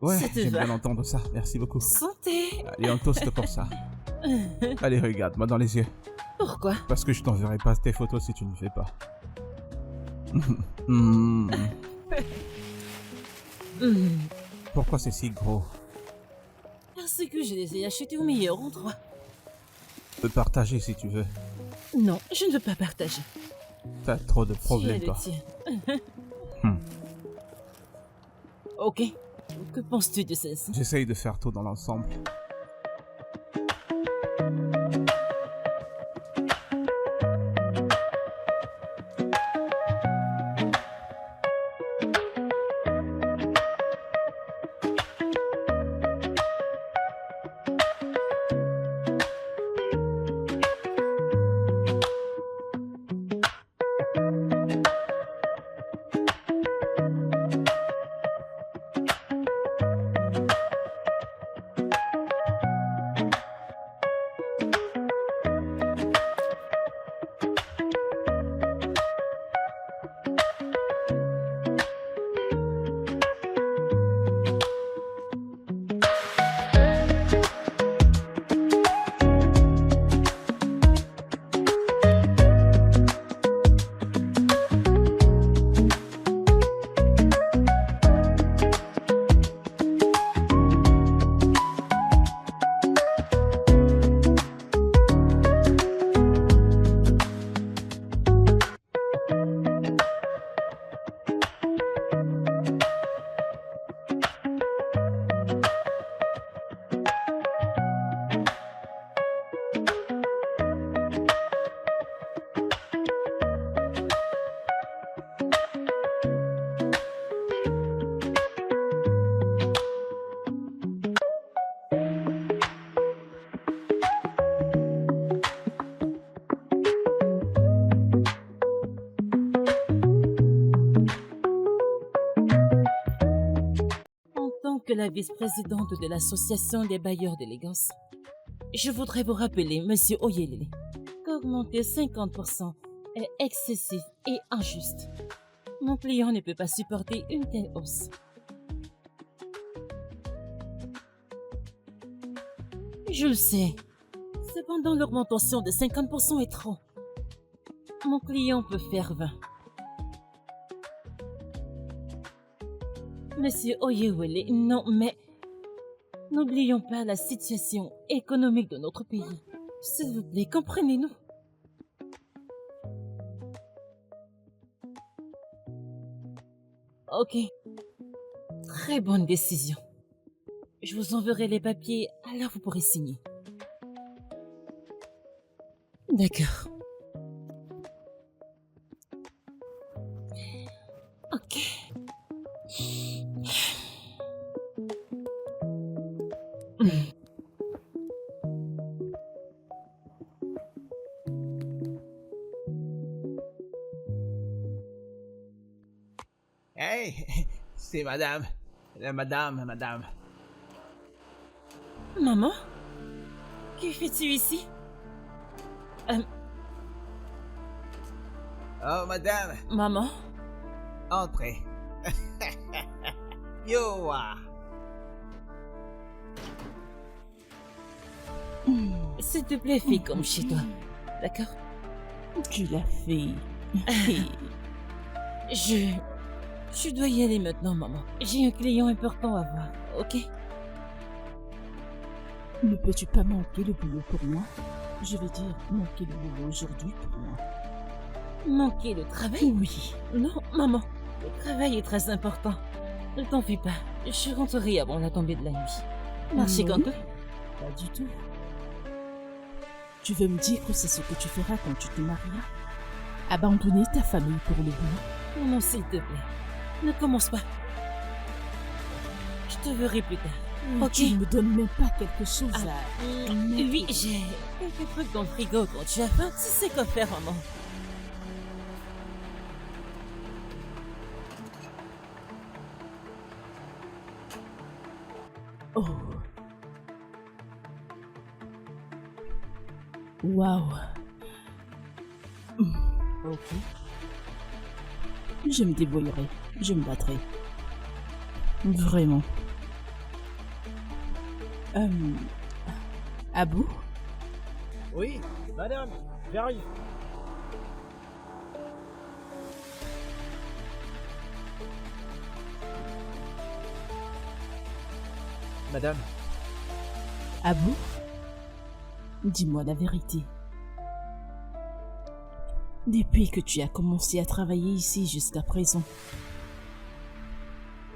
Ouais, Ça te j'aime va? bien entendre ça. Merci beaucoup. Santé. Allez, on toast pour ça. Allez, regarde-moi dans les yeux. Pourquoi? Parce que je t'enverrai pas tes photos si tu ne le fais pas. Hmm, Hmm, Pourquoi c'est si gros? Parce que je les ai achetés au meilleur endroit. Tu peux partager si tu veux. Non, je ne veux pas partager. T'as trop de Tu es problèmes, le toi. tien. Hmm. Ok. Que penses-tu de celle-ci? J'essaye de faire tout dans l'ensemble. En tant que la vice-présidente de l'association des bailleurs d'élégance, je voudrais vous rappeler, Monsieur Oyelele, qu'augmenter 50% est excessif et injuste. Mon client ne peut pas supporter une telle hausse. Je le sais. Cependant, l'augmentation de 50% est trop. Mon client peut faire 20. Monsieur Oyewele, non, mais n'oublions pas la situation économique de notre pays. S'il vous plaît, comprenez-nous. Ok. Très bonne décision. Je vous enverrai les papiers, alors vous pourrez signer. D'accord. Ok. Hey, c'est madame. Madame. Maman? Que fais-tu ici? Oh, madame, Maman? entrez. Yo, S'il te plaît, fais comme chez toi. D'accord? Tu l'as fait. Je dois y aller maintenant, maman. J'ai un client important à voir, ok? Ne peux-tu pas manquer le boulot pour moi? Je veux dire, manquer le boulot aujourd'hui pour moi. Manquer le travail? Oui. Non, maman. Le travail est très important. Ne t'en fais pas. Je rentrerai avant la tombée de la nuit. Merci, Non. Kanto. Pas du tout. Tu veux me dire que c'est ce que tu feras quand tu te marieras? Abandonner ta famille pour le boulot? Non, s'il te plaît. Ne commence pas. Je te verrai plus tard. Ok. Tu ne me donnes même pas quelque chose à... Oui, j'ai quelques trucs dans le frigo quand tu as faim. Tu sais quoi faire, maman. Oh. Waouh. Ok. Je me débrouillerai. Je me battrai. Vraiment. Abou? Oui, madame, j'arrive. madame. Ah bon? Dis-moi la vérité. Depuis que tu as commencé à travailler ici jusqu'à présent,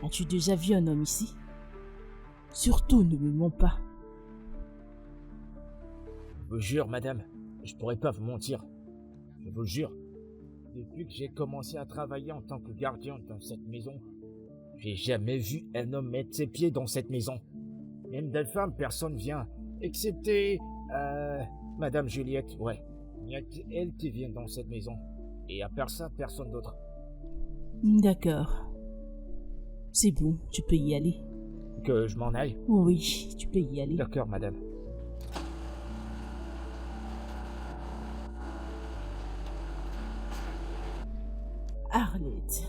as-tu déjà vu un homme ici? Surtout ne me mens pas. Je vous jure, madame, je pourrais pas vous mentir. Je vous le jure. Depuis que j'ai commencé à travailler en tant que gardien dans cette maison, j'ai jamais vu un homme mettre ses pieds dans cette maison. Même des femmes, personne vient. Excepté, madame Juliette, ouais. Il n'y a qu'elle qui vient dans cette maison. Et à part ça, personne d'autre. D'accord. C'est bon, tu peux y aller. Que je m'en aille? Oui, tu peux y aller. D'accord, madame. Arlette.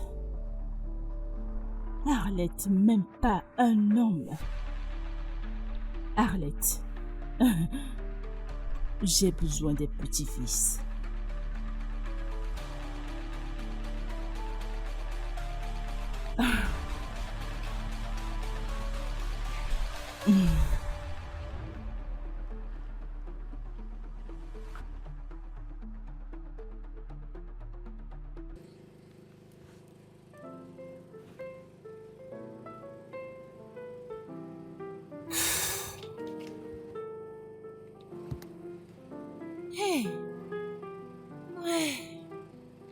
Arlette, même pas un homme. Arlette. J'ai besoin des petits-fils. Hey! Ouais.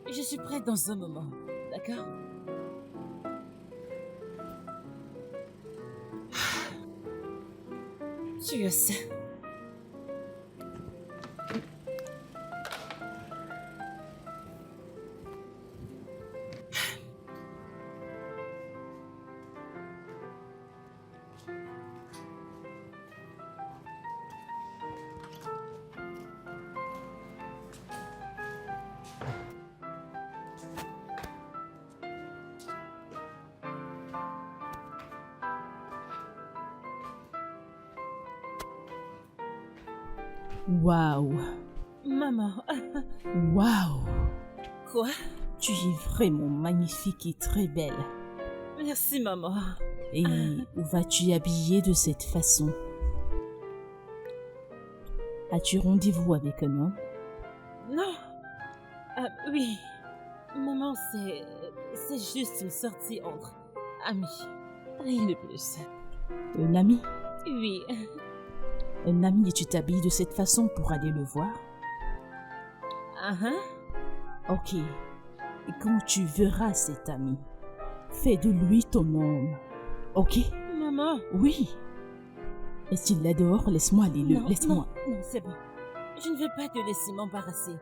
Je suis prête dans un moment, d'accord? Tu as ça. Waouh! Maman. Waouh! Quoi? Tu es vraiment magnifique et très belle. Merci, maman. Et où vas-tu habiller de cette façon? As-tu rendez-vous avec un homme? Non. Ah, oui. Maman, c'est juste une sortie entre amis. Rien de plus. Un ami? Oui. Un ami et tu t'habilles de cette façon pour aller le voir? Ah, hein? Ok. Et quand tu verras cet ami, fais de lui ton homme. Ok? Maman. Oui. Est-il là dehors? Laisse-moi aller le... Non, Laisse-moi. non, c'est bon. Je ne veux pas te laisser m'embarrasser.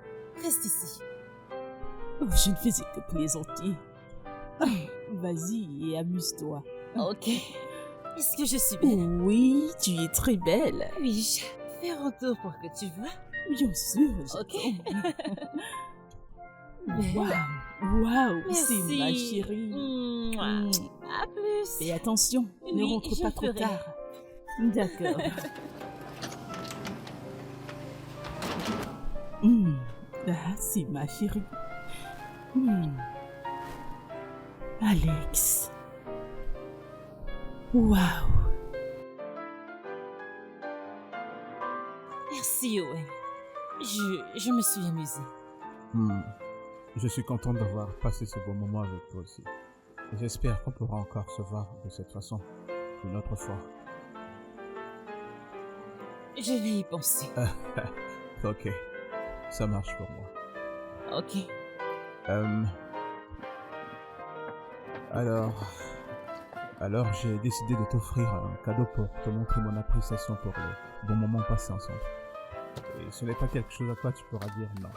Reste ici. Oh, je ne faisais que plaisanter. Vas-y et amuse-toi. Ok. Est-ce que je suis belle? Oui, tu es très belle. Puis-je faire un tour pour que tu vois? Bien sûr, Ok. j'attends. Waouh, waouh, c'est Merci. ma chérie. Mouah. À plus. Fais attention, ne Oui, rentre je pas trop ferai. tard. D'accord. Ah, c'est ma chérie. Alex. Waouh. Merci, Owen. Je me suis amusée. Je suis content d'avoir passé ce bon moment avec toi aussi. Et j'espère qu'on pourra encore se voir de cette façon une autre fois. Je vais y penser. Ok, ça marche pour moi. Ok. Alors j'ai décidé de t'offrir un cadeau pour te montrer mon appréciation pour le bon moment passé ensemble. Et ce n'est pas quelque chose à quoi tu pourras dire non.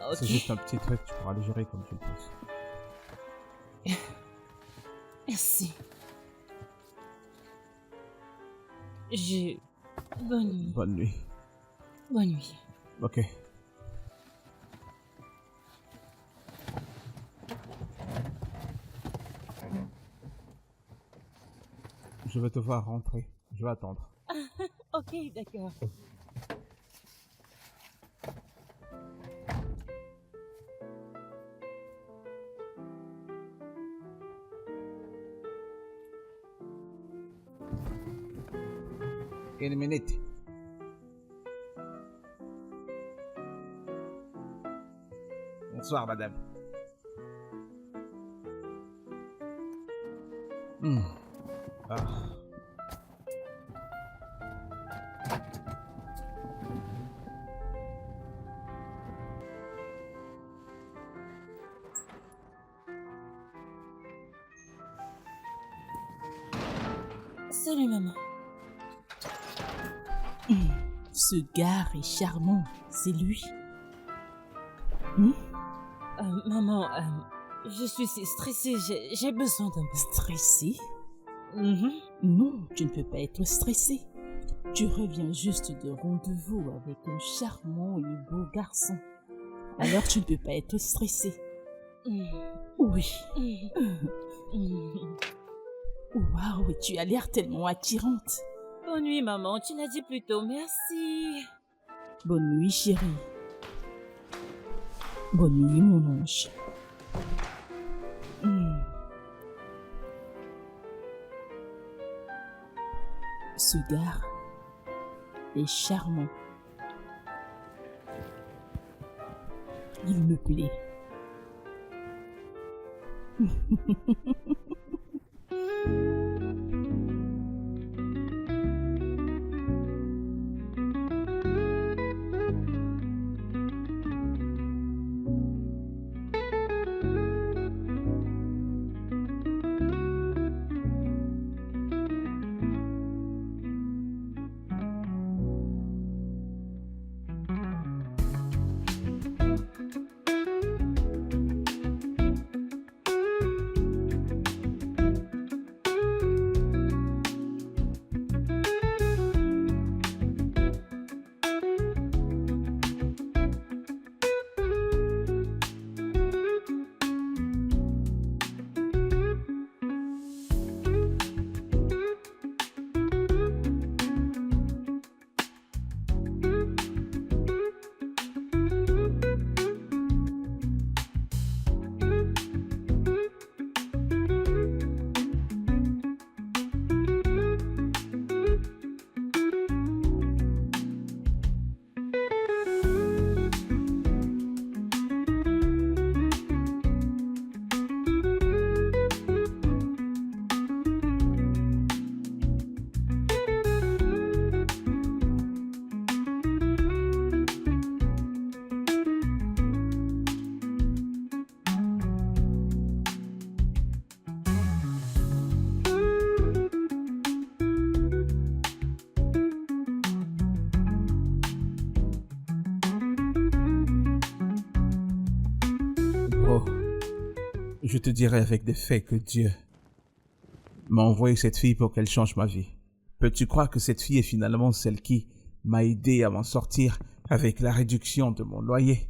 Ok. C'est juste un petit truc, tu pourras le gérer comme tu le penses. Merci. Bonne nuit. Bonne nuit. Bonne nuit. Ok. Je vais te voir rentrer. Je vais attendre. Ok, d'accord. Une minute. Bonsoir, madame. Ah. Salut, maman. Ce gars est charmant, c'est lui. Maman, je suis si stressée, j'ai besoin d'un peu. Stressé? Mhm. Non, tu ne peux pas être stressé. Tu reviens juste de rendez-vous avec un charmant et beau garçon. Alors tu ne peux pas être stressé. Oui. Waouh, tu as l'air tellement attirante. Bonne nuit, maman, tu l'as dit plus tôt, merci. Bonne nuit, chérie. Bonne nuit, mon ange. Ce gars est charmant. Il me plaît. Oh, je te dirai avec des faits que Dieu m'a envoyé cette fille pour qu'elle change ma vie. Peux-tu croire que cette fille est finalement celle qui m'a aidé à m'en sortir avec la réduction de mon loyer?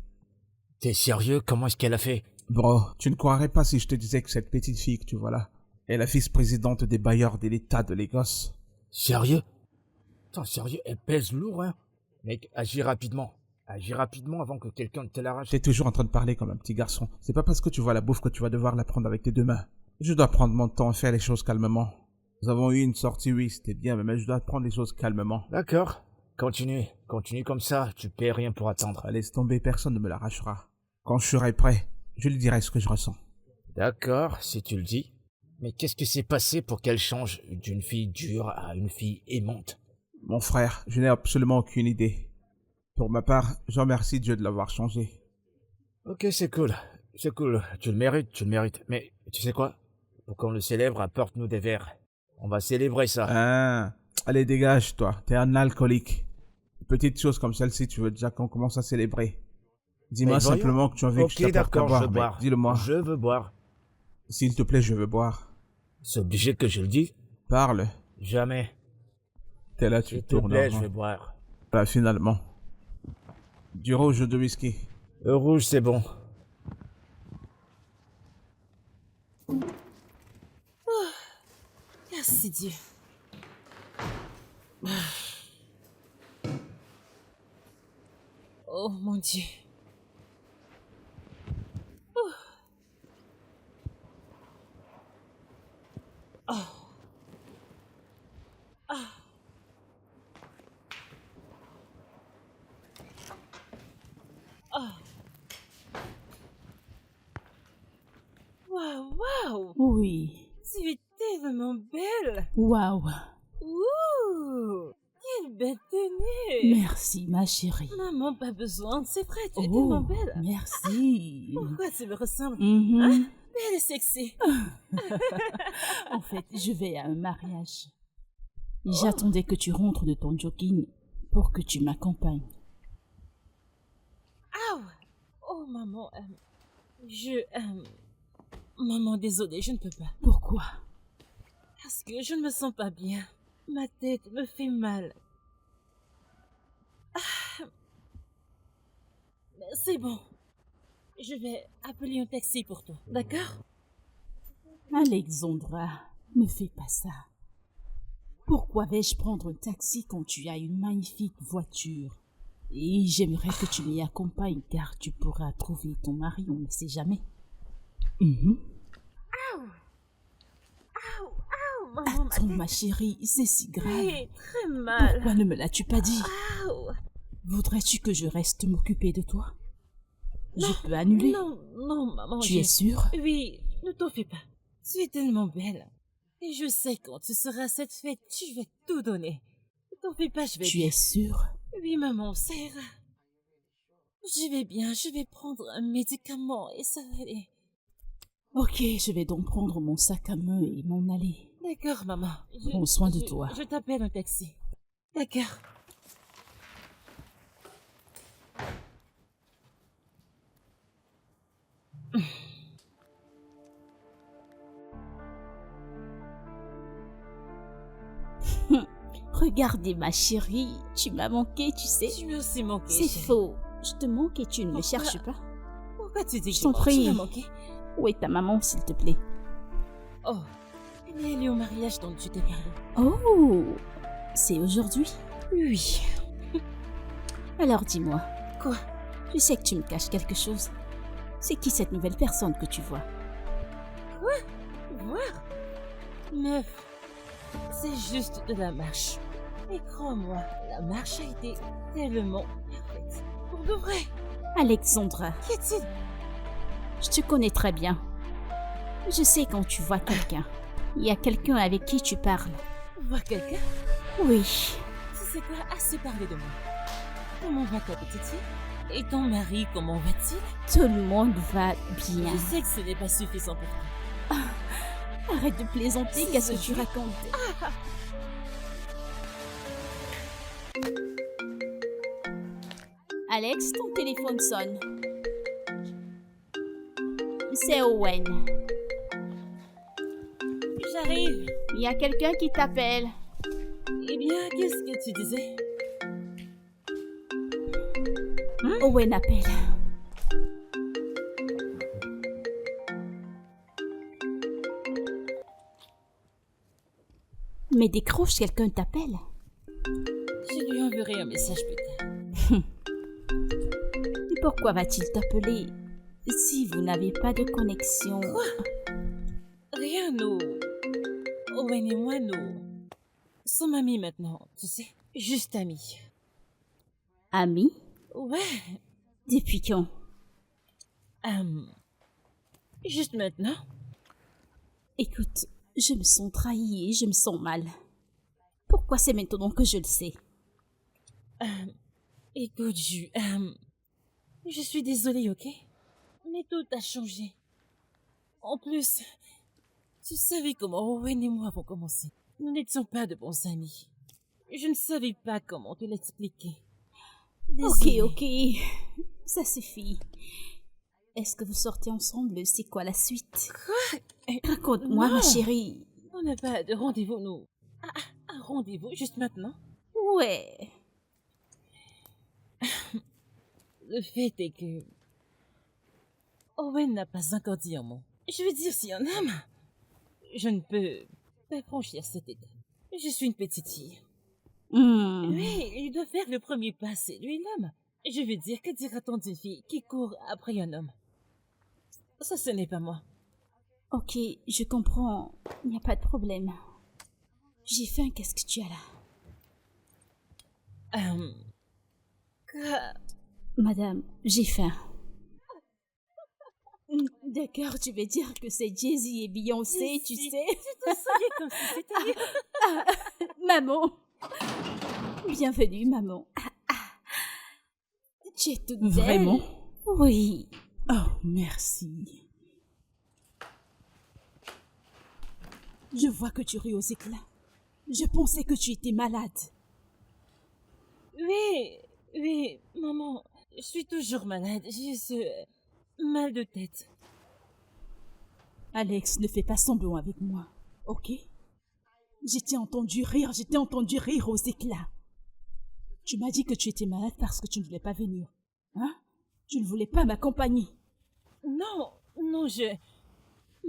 T'es sérieux? Comment est-ce qu'elle a fait? Bro, tu ne croirais pas si je te disais que cette petite fille que tu vois là est la vice-présidente des bailleurs de l'État de Lagos. Sérieux? Attends, sérieux, elle pèse lourd, hein? Mec, agis rapidement. Agis rapidement avant que quelqu'un te l'arrache. T'es toujours en train de parler comme un petit garçon. C'est pas parce que tu vois la bouffe que tu vas devoir la prendre avec tes deux mains. Je dois prendre mon temps et faire les choses calmement. Nous avons eu une sortie, oui, c'était bien, mais je dois prendre les choses calmement. D'accord. Continue. Continue comme ça, tu paies rien pour attendre. Laisse tomber, personne ne me l'arrachera. Quand je serai prêt, je lui dirai ce que je ressens. D'accord, si tu le dis. Mais qu'est-ce que s'est passé pour qu'elle change d'une fille dure à une fille aimante? Mon frère, je n'ai absolument aucune idée. Pour ma part, je remercie Dieu de l'avoir changé. Ok, c'est cool. C'est cool. Tu le mérites, tu le mérites. Mais tu sais quoi? Pour qu'on le célèbre, apporte-nous des verres. On va célébrer ça. Ah, allez, dégage, toi. T'es un alcoolique. Une petite chose comme celle-ci, tu veux déjà qu'on commence à célébrer. Dis-moi Mais voyons. simplement que tu as envie que je Ok, t'apporte à d'accord, je boire, veux mec. boire. Dis-le-moi. Je veux boire. S'il te plaît, je veux boire. C'est obligé que je le dise? Parle. Jamais. T'es là, tu S'il te tournes en plaît, je rond. vais boire. Bah, finalement. Du rouge ou de whisky. Rouge, c'est bon. Merci Dieu. Oh mon Dieu. Oui. Tu es tellement belle. Waouh. Ouh, quelle belle tenue. Merci, ma chérie. Maman, pas besoin, c'est vrai, tu es Oh, tellement belle. merci. Pourquoi tu me ressembles? Mhm. Belle et sexy. En fait, je vais à un mariage. J'attendais que tu rentres de ton jogging pour que tu m'accompagnes. Ah, oh maman, maman, désolée, je ne peux pas. Pourquoi? Parce que je ne me sens pas bien. Ma tête me fait mal. Mais c'est bon. Je vais appeler un taxi pour toi, d'accord? Alexandra, ne fais pas ça. Pourquoi vais-je prendre un taxi quand tu as une magnifique voiture? Et j'aimerais que tu m'y accompagnes car tu pourras trouver ton mari, on ne sait jamais. Mhm. Maman, ma Attends, tête ma chérie, c'est si grave. fait très mal. Pourquoi ne me l'as-tu pas dit? Ouh. Voudrais-tu que je reste m'occuper de toi? Je peux annuler. Non, non, maman. Tu es sûre? Oui, ne t'en fais pas. Tu es tellement belle. Et je sais quand tu seras à cette fête, tu vas tout donner. Ne t'en fais pas, je vais Tu bien. es sûre? Oui, maman, ça ira. Je vais bien, je vais prendre un médicament et ça va aller. Ok, je vais donc prendre mon sac à main et m'en aller. D'accord, maman. Prends soin de toi. Je t'appelle un taxi. D'accord. Regardez ma chérie, tu m'as manqué, tu sais. Tu m'as aussi manqué. C'est chérie. faux. Je te manque et tu ne me Pourquoi? cherches pas. Pourquoi tu dis Je que t'en prie. tu m'as manqué? Où est ta maman, s'il te plaît? Oh, elle est allée au mariage dont tu t'es parlé. Oh, c'est aujourd'hui? Oui. Alors dis-moi, Quoi? je sais que tu me caches quelque chose. C'est qui cette nouvelle personne que tu vois? Voir? Meuf, c'est juste de la marche. Et crois-moi, la marche a été tellement parfaite. Pour de vrai. Alexandra, Qu'est-il? je te connais très bien. Je sais quand tu vois quelqu'un. Il y a quelqu'un avec qui tu parles. Voir quelqu'un? Oui. Tu sais quoi? Assez parlé de moi. Comment va ta petite fille? Et ton mari, comment va-t-il? Tout le monde va bien. Je sais que ce n'est pas suffisant pour toi. Arrête de plaisanter, Si, qu'est-ce que Sophie. tu racontes? Alex, ton téléphone sonne. C'est Owen. J'arrive. Il y a quelqu'un qui t'appelle. Eh bien, qu'est-ce que tu disais? Owen appelle. Mais décroche, quelqu'un t'appelle. Je lui enverrai un message plus tard. Et pourquoi va-t-il t'appeler si vous n'avez pas de connexion? Rien, nous. Owen et moi, nous sommes amis maintenant, tu sais. Juste amis. Ami? Ouais. Depuis quand? Juste maintenant. Écoute, je me sens trahie et je me sens mal. Pourquoi c'est maintenant que je le sais? Écoute, je suis désolée, ok? Mais tout a changé. En plus, tu savais comment Owen et moi avons commencé. Nous n'étions pas de bons amis. Je ne savais pas comment te l'expliquer. Désolée. Ok, ça suffit. Est-ce que vous sortez ensemble? C'est quoi la suite? Raconte-moi, Non. ma chérie. On n'a pas de rendez-vous, nous. Un rendez-vous juste maintenant? Ouais. Le fait est que Owen n'a pas encore dit un mot. Je veux dire, si un homme, je ne peux pas franchir cette étape. Je suis une petite fille. Oui, il doit faire le premier pas, c'est lui l'homme. Je veux dire, que dira-t-on d'une fille qui court après un homme? Ça, ce n'est pas moi. Ok, je comprends. Il n'y a pas de problème. J'ai faim, qu'est-ce que tu as là? Quoi? Madame, j'ai faim. D'accord, tu veux dire que c'est Jay-Z et Beyoncé, tu Si, sais. Tu te souriais comme si c'était... Maman. Bienvenue, maman. Tu es toute belle. Vraiment? Oui. Oh, merci. Je vois que tu ris aux éclats. Je pensais que tu étais malade. Oui, maman, je suis toujours malade. J'ai ce mal de tête. Alex, ne fais pas semblant avec moi, ok? Je t'ai entendu rire aux éclats. Tu m'as dit que tu étais malade parce que tu ne voulais pas venir. Hein? Tu ne voulais pas m'accompagner. Non,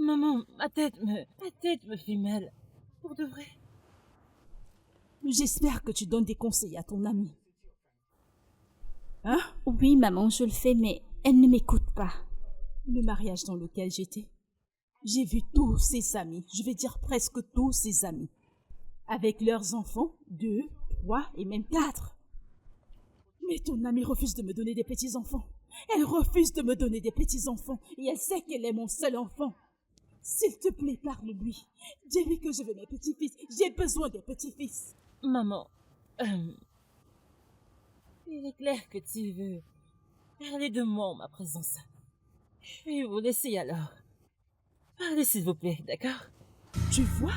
Maman, ma tête me fait mal. Pour de vrai. J'espère que tu donnes des conseils à ton amie. Hein? Oui, maman, je le fais, mais elle ne m'écoute pas. Le mariage dans lequel j'étais, j'ai vu tous ses amis, je vais dire presque tous ses amis, avec leurs enfants, 2, 3 et même 4. Mais ton amie refuse de me donner des petits-enfants. Elle refuse de me donner des petits-enfants et elle sait qu'elle est mon seul enfant. S'il te plaît, parle-lui. Dis-lui que je veux mes petits-fils. J'ai besoin des petits-fils. Maman, il est clair que tu veux parler de moi en ma présence. Je vais vous laisser alors. Parlez s'il vous plaît, d'accord? Tu vois?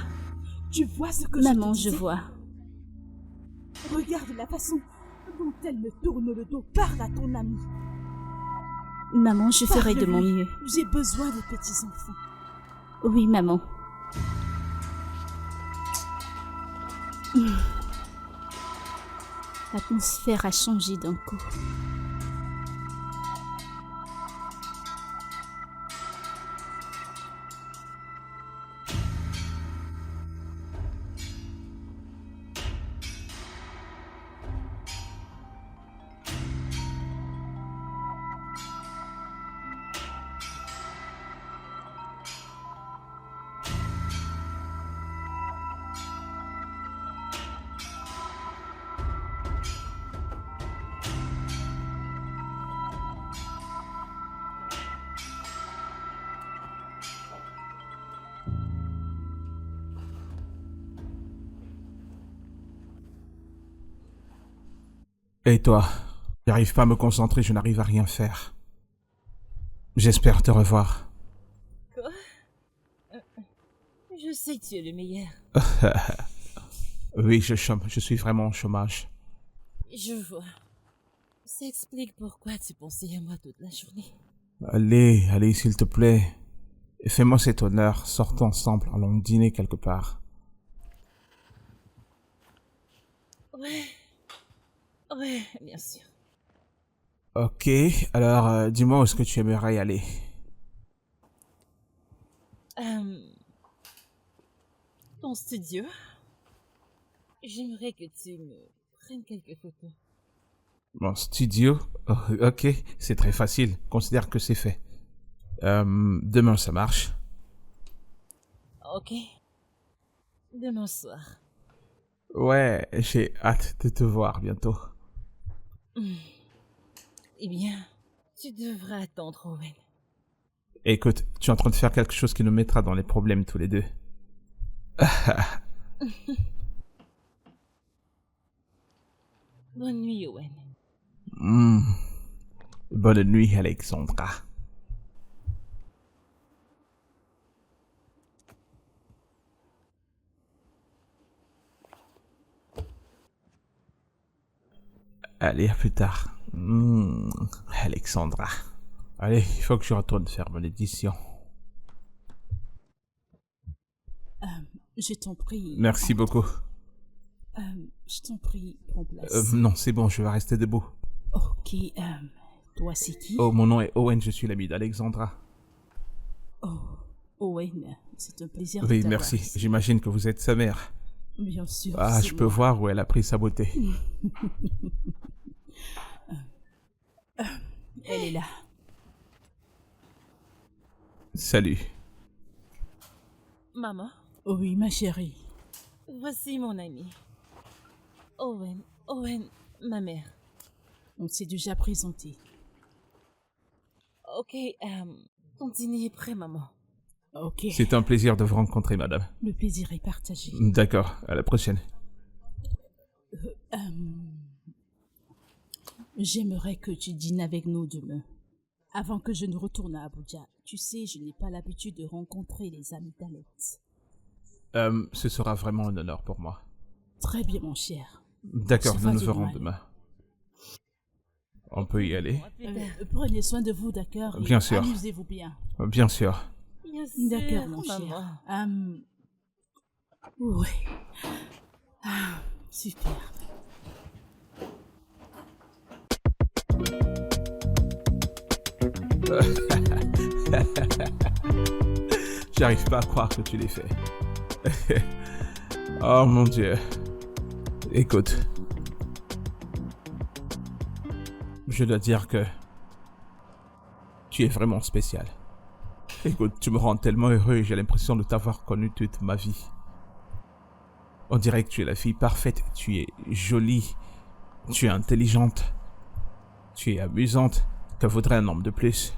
Tu vois ce que Maman, je te je disais? vois. Regarde la façon dont elle me tourne le dos. Parle à ton amie. Maman, je ferai de mon Parle-lui. mieux. J'ai besoin des petits-enfants. Oui, maman. L'atmosphère a changé d'un coup. Et toi? J'arrive pas à me concentrer, je n'arrive à rien faire. J'espère te revoir. Quoi? Je sais que tu es le meilleur. Oui, je suis vraiment au chômage. Je vois. Ça explique pourquoi tu pensais à moi toute la journée. Allez, s'il te plaît. Fais-moi cet honneur, sortons ensemble, allons dîner quelque part. Ouais, bien sûr. Ok, alors dis-moi où est-ce que tu aimerais aller. Ton studio. J'aimerais que tu me prennes quelques photos. Mon studio? Oh, ok, c'est très facile, considère que c'est fait. Demain ça marche. Ok. Demain soir. Ouais, j'ai hâte de te voir bientôt. Eh bien, tu devras attendre, Owen. Écoute, tu es en train de faire quelque chose qui nous mettra dans les problèmes tous les deux. Bonne nuit, Owen. Bonne nuit, Alexandra. Allez, à plus tard. Alexandra. Allez, il faut que je retourne faire mon édition. Je t'en prie. Merci beaucoup. Je t'en prie, prends place. Non, c'est bon, je vais rester debout. Ok, toi c'est qui? Oh, mon nom est Owen, je suis l'ami d'Alexandra. Oh, Owen, c'est un plaisir Oui, de t'avoir merci. ici. J'imagine que vous êtes sa mère. Bien sûr. Ah, c'est je peux moi. voir où elle a pris sa beauté. Elle est là. Salut. Maman, Oui, ma chérie. voici mon ami. Owen, ma mère. On s'est déjà présenté. Ok, Ton dîner est prêt, maman. Ok. C'est un plaisir de vous rencontrer, madame. Le plaisir est partagé. D'accord, à la prochaine. J'aimerais que tu dînes avec nous demain. Avant que je ne retourne à Abuja. Tu sais, je n'ai pas l'habitude de rencontrer les amis d'Alex. Ce sera vraiment un honneur pour moi. Très bien, mon cher. D'accord, Se nous nous va verrons demain. demain. On peut y aller? Prenez soin de vous, d'accord? Et Bien sûr. amusez-vous bien. Bien sûr. Bien sûr, D'accord, mon maman. cher. Oui. Ah, super. J'arrive pas à croire que tu l'aies fait. Oh mon Dieu. Écoute. Je dois dire que tu es vraiment spécial. Écoute, tu me rends tellement heureux et j'ai l'impression de t'avoir connu toute ma vie. On dirait que tu es la fille parfaite, tu es jolie, tu es intelligente, tu es amusante. Que vaudrait un homme de plus?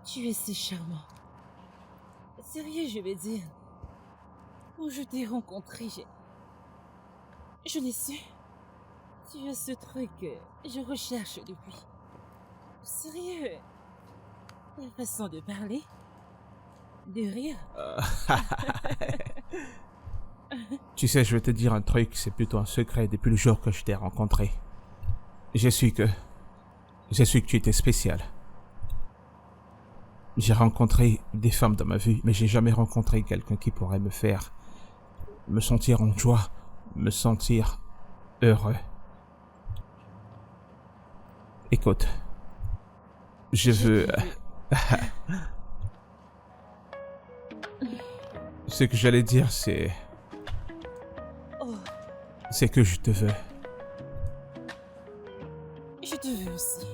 Tu es si charmant. Sérieux, je vais dire. Quand je t'ai rencontré, je l'ai su. Tu as ce truc que je recherche depuis. Sérieux. Ta façon de parler. De rire. Tu sais, je vais te dire un truc, c'est plutôt un secret depuis le jour que je t'ai rencontré. J'ai su que tu étais spécial. J'ai rencontré des femmes dans ma vie, mais j'ai jamais rencontré quelqu'un qui pourrait me faire me sentir en joie, me sentir heureux. Écoute, je veux... Ce que j'allais dire, c'est que je te veux. Je te veux aussi.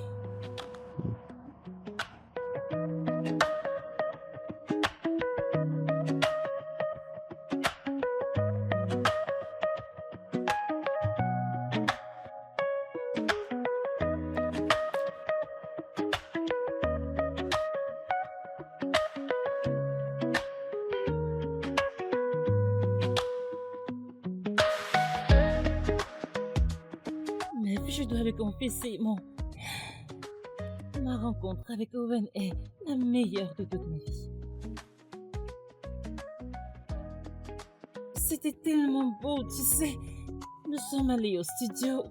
Mais je dois le confesser, ma rencontre avec Owen est la meilleure de toute ma vie. C'était tellement beau, tu sais. Nous sommes allés au studio,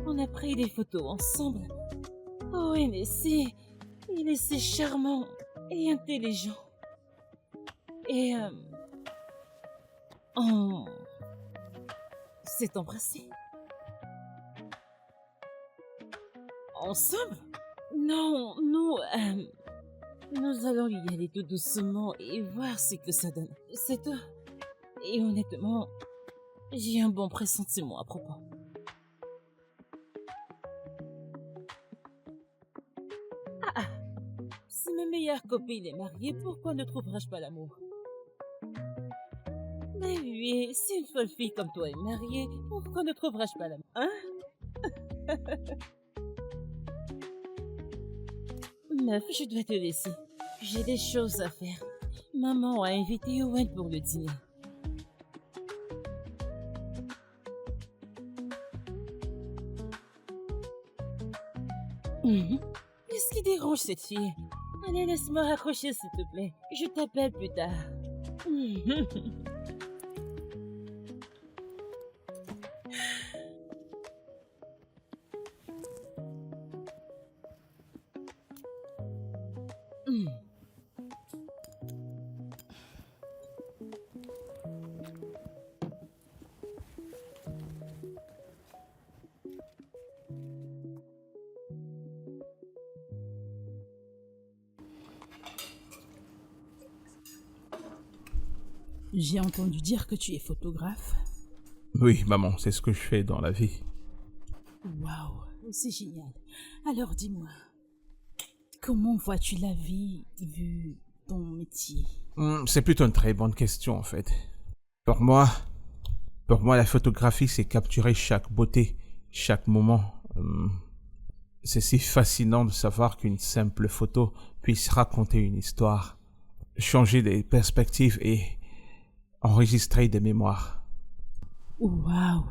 on a pris des photos ensemble. Owen il est si charmant et intelligent. Et on s'est embrassés. Ensemble? Non, nous allons y aller tout doucement et voir ce que ça donne. C'est tout. Et honnêtement, j'ai un bon pressentiment à propos. Si ma meilleure copine est mariée, pourquoi ne trouverais-je pas l'amour? Mais oui, si une folle fille comme toi est mariée, pourquoi ne trouverais-je pas l'amour? Hein? Meuf, je dois te laisser. J'ai des choses à faire. Maman a invité Owen pour le dîner. Qu'est-ce qui dérange cette fille? Allez, laisse-moi raccrocher s'il te plaît. Je t'appelle plus tard. J'ai entendu dire que tu es photographe. Oui, maman, c'est ce que je fais dans la vie. Waouh, c'est génial. Alors dis-moi, comment vois-tu la vie vu ton métier? C'est plutôt une très bonne question, en fait. Pour moi, la photographie, c'est capturer chaque beauté chaque moment. C'est si fascinant de savoir qu'une simple photo puisse raconter une histoire, changer des perspectives et enregistrer des mémoires. Waouh!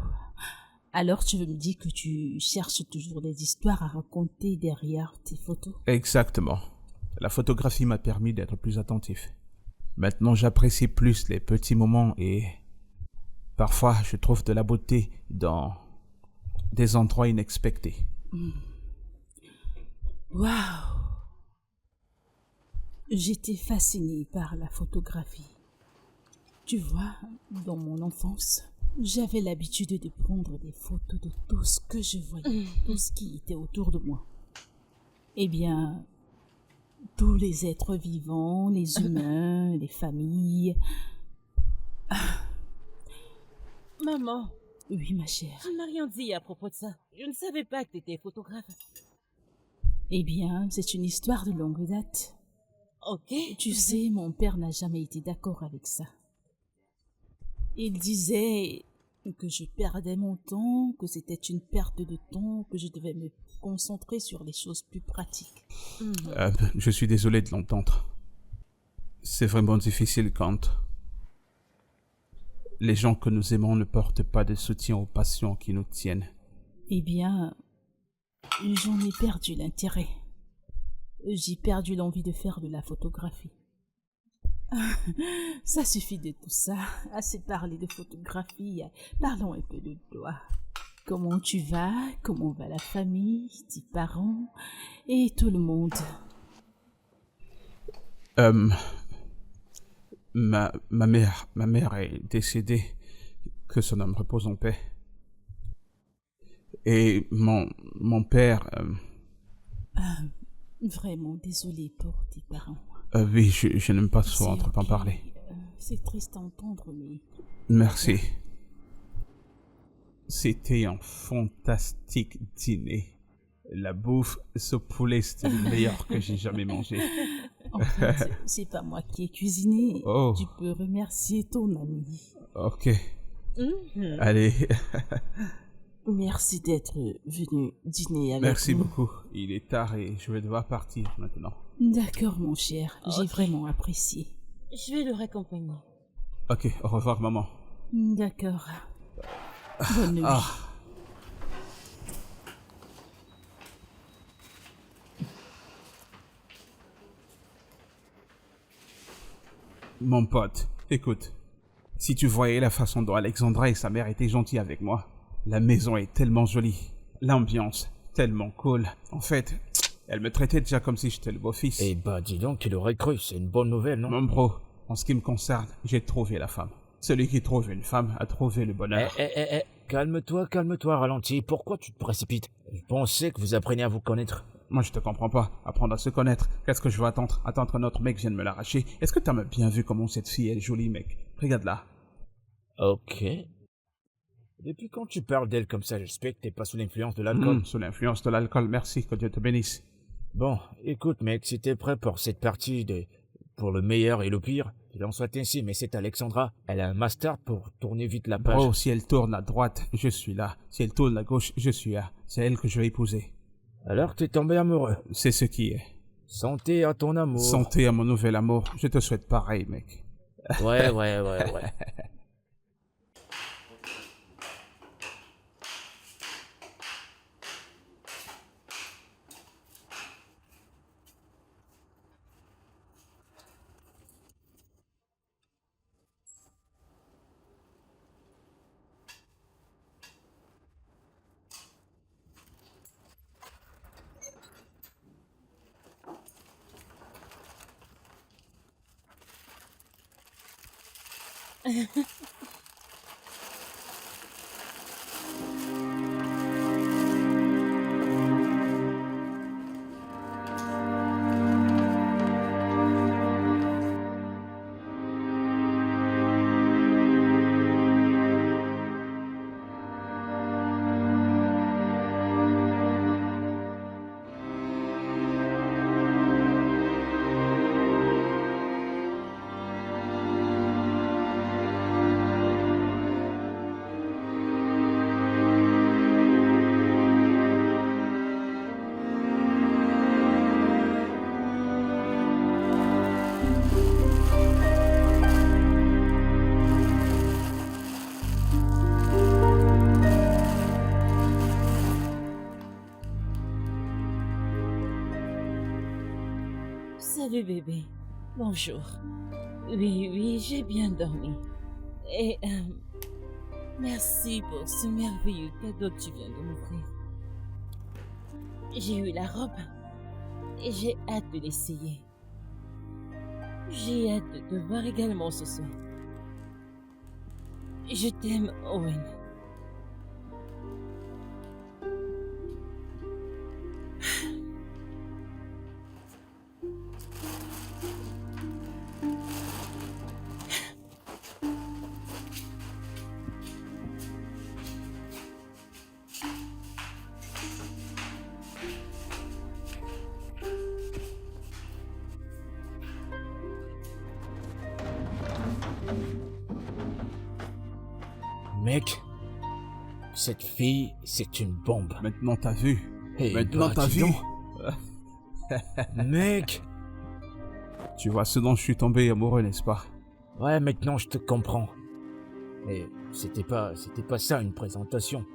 Alors tu veux me dire que tu cherches toujours des histoires à raconter derrière tes photos? Exactement. La photographie m'a permis d'être plus attentif. Maintenant, j'apprécie plus les petits moments et parfois, je trouve de la beauté dans des endroits inexpectés. Waouh! J'étais fascinée par la photographie. Tu vois, dans mon enfance, j'avais l'habitude de prendre des photos de tout ce que je voyais, tout ce qui était autour de moi. Eh bien, tous les êtres vivants, les humains, les familles. Maman, Oui, ma chère. tu ne m'as rien dit à propos de ça. Je ne savais pas que tu étais photographe. Eh bien, c'est une histoire de longue date. Ok. Tu sais, mon père n'a jamais été d'accord avec ça. Il disait que je perdais mon temps, que c'était une perte de temps, que je devais me concentrer sur les choses plus pratiques. Je suis désolé de l'entendre. C'est vraiment difficile quand les gens que nous aimons ne portent pas de soutien aux passions qui nous tiennent. Eh bien, j'en ai perdu l'intérêt. J'ai perdu l'envie de faire de la photographie. Ça suffit de tout ça. Assez parlé de photographie. Parlons un peu de toi. Comment tu vas? Comment va la famille, tes parents et tout le monde? Ma mère est décédée. Que son âme repose en paix. Et mon père... Vraiment désolée pour tes parents. oui, je n'aime pas trop C'est entendre en ok. parler. C'est triste à entendre, mais... Merci. C'était un fantastique dîner. La bouffe, ce poulet, c'était le meilleur que j'ai jamais mangé. En fait, c'est pas moi qui ai cuisiné. Oh. Tu peux remercier ton ami. Ok. Allez, Merci d'être venu dîner avec merci nous. beaucoup. Il est tard et je vais devoir partir maintenant. D'accord, mon cher. J'ai Ok. vraiment apprécié. Je vais le raccompagner. Ok, au revoir maman. D'accord. Bonne nuit. Ah. Mon pote, écoute. Si tu voyais la façon dont Alexandra et sa mère étaient gentilles avec moi. La maison est tellement jolie. L'ambiance, tellement cool. En fait, elle me traitait déjà comme si j'étais le beau-fils. Eh bah, dis donc, tu l'aurais cru, c'est une bonne nouvelle, non? Mon bro, en ce qui me concerne, j'ai trouvé la femme. Celui qui trouve une femme a trouvé le bonheur. Calme-toi, ralentis. Pourquoi tu te précipites? Je pensais que vous appreniez à vous connaître. Moi, je te comprends pas. Apprendre à se connaître. Qu'est-ce que je veux attendre? Attendre que notre mec vienne me l'arracher. Est-ce que t'as bien vu comment cette fille est jolie, mec? Regarde-la. Ok. Depuis quand tu parles d'elle comme ça, j'espère que t'es pas sous l'influence de l'alcool. Sous l'influence de l'alcool, merci, que Dieu te bénisse. Bon, écoute mec, si t'es prêt pour cette partie pour le meilleur et le pire, qu'il en soit ainsi, mais c'est Alexandra. Elle a un master pour tourner vite la page. Oh, si elle tourne à droite, je suis là. Si elle tourne à gauche, je suis là. C'est elle que je vais épouser. Alors t'es tombé amoureux. C'est ce qui est. Santé à ton amour. Santé à mon nouvel amour. Je te souhaite pareil, mec. Ouais. Salut bébé. Bonjour. Oui, j'ai bien dormi. Et merci pour ce merveilleux cadeau que tu viens de m'offrir. J'ai eu la robe et j'ai hâte de l'essayer. J'ai hâte de te voir également ce soir. Je t'aime, Owen. Mec, cette fille, c'est une bombe. Maintenant t'as vu. Et Maintenant bah, t'as dis vu. donc. Mec. Tu vois ce dont je suis tombé amoureux, n'est-ce pas? Ouais, maintenant je te comprends. Mais c'était pas ça une présentation.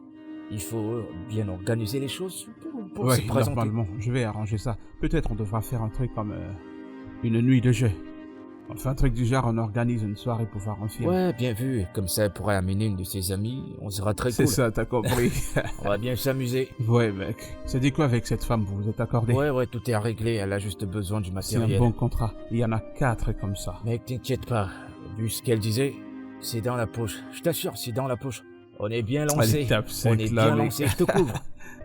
Il faut bien organiser les choses pour se Oui, présenter. normalement, je vais arranger ça. Peut-être on devra faire un truc comme une nuit de jeu. Enfin, un truc du genre, on organise une soirée pour voir un film. Ouais, bien vu. Comme ça, elle pourrait amener une de ses amies. On sera très C'est cool. ça, t'as compris. On va bien s'amuser. Ouais, mec. C'est dit quoi avec cette femme, vous vous êtes accordé? Ouais, tout est réglé. Elle a juste besoin du C'est un matériel. bon contrat. Il y en a 4 comme ça. Mec, t'inquiète pas. Vu ce qu'elle disait, c'est dans la poche. Je t'assure, c'est dans la poche. On est bien lancé. Allez, tape On sec, est là, bien mec. lancé, je te couvre.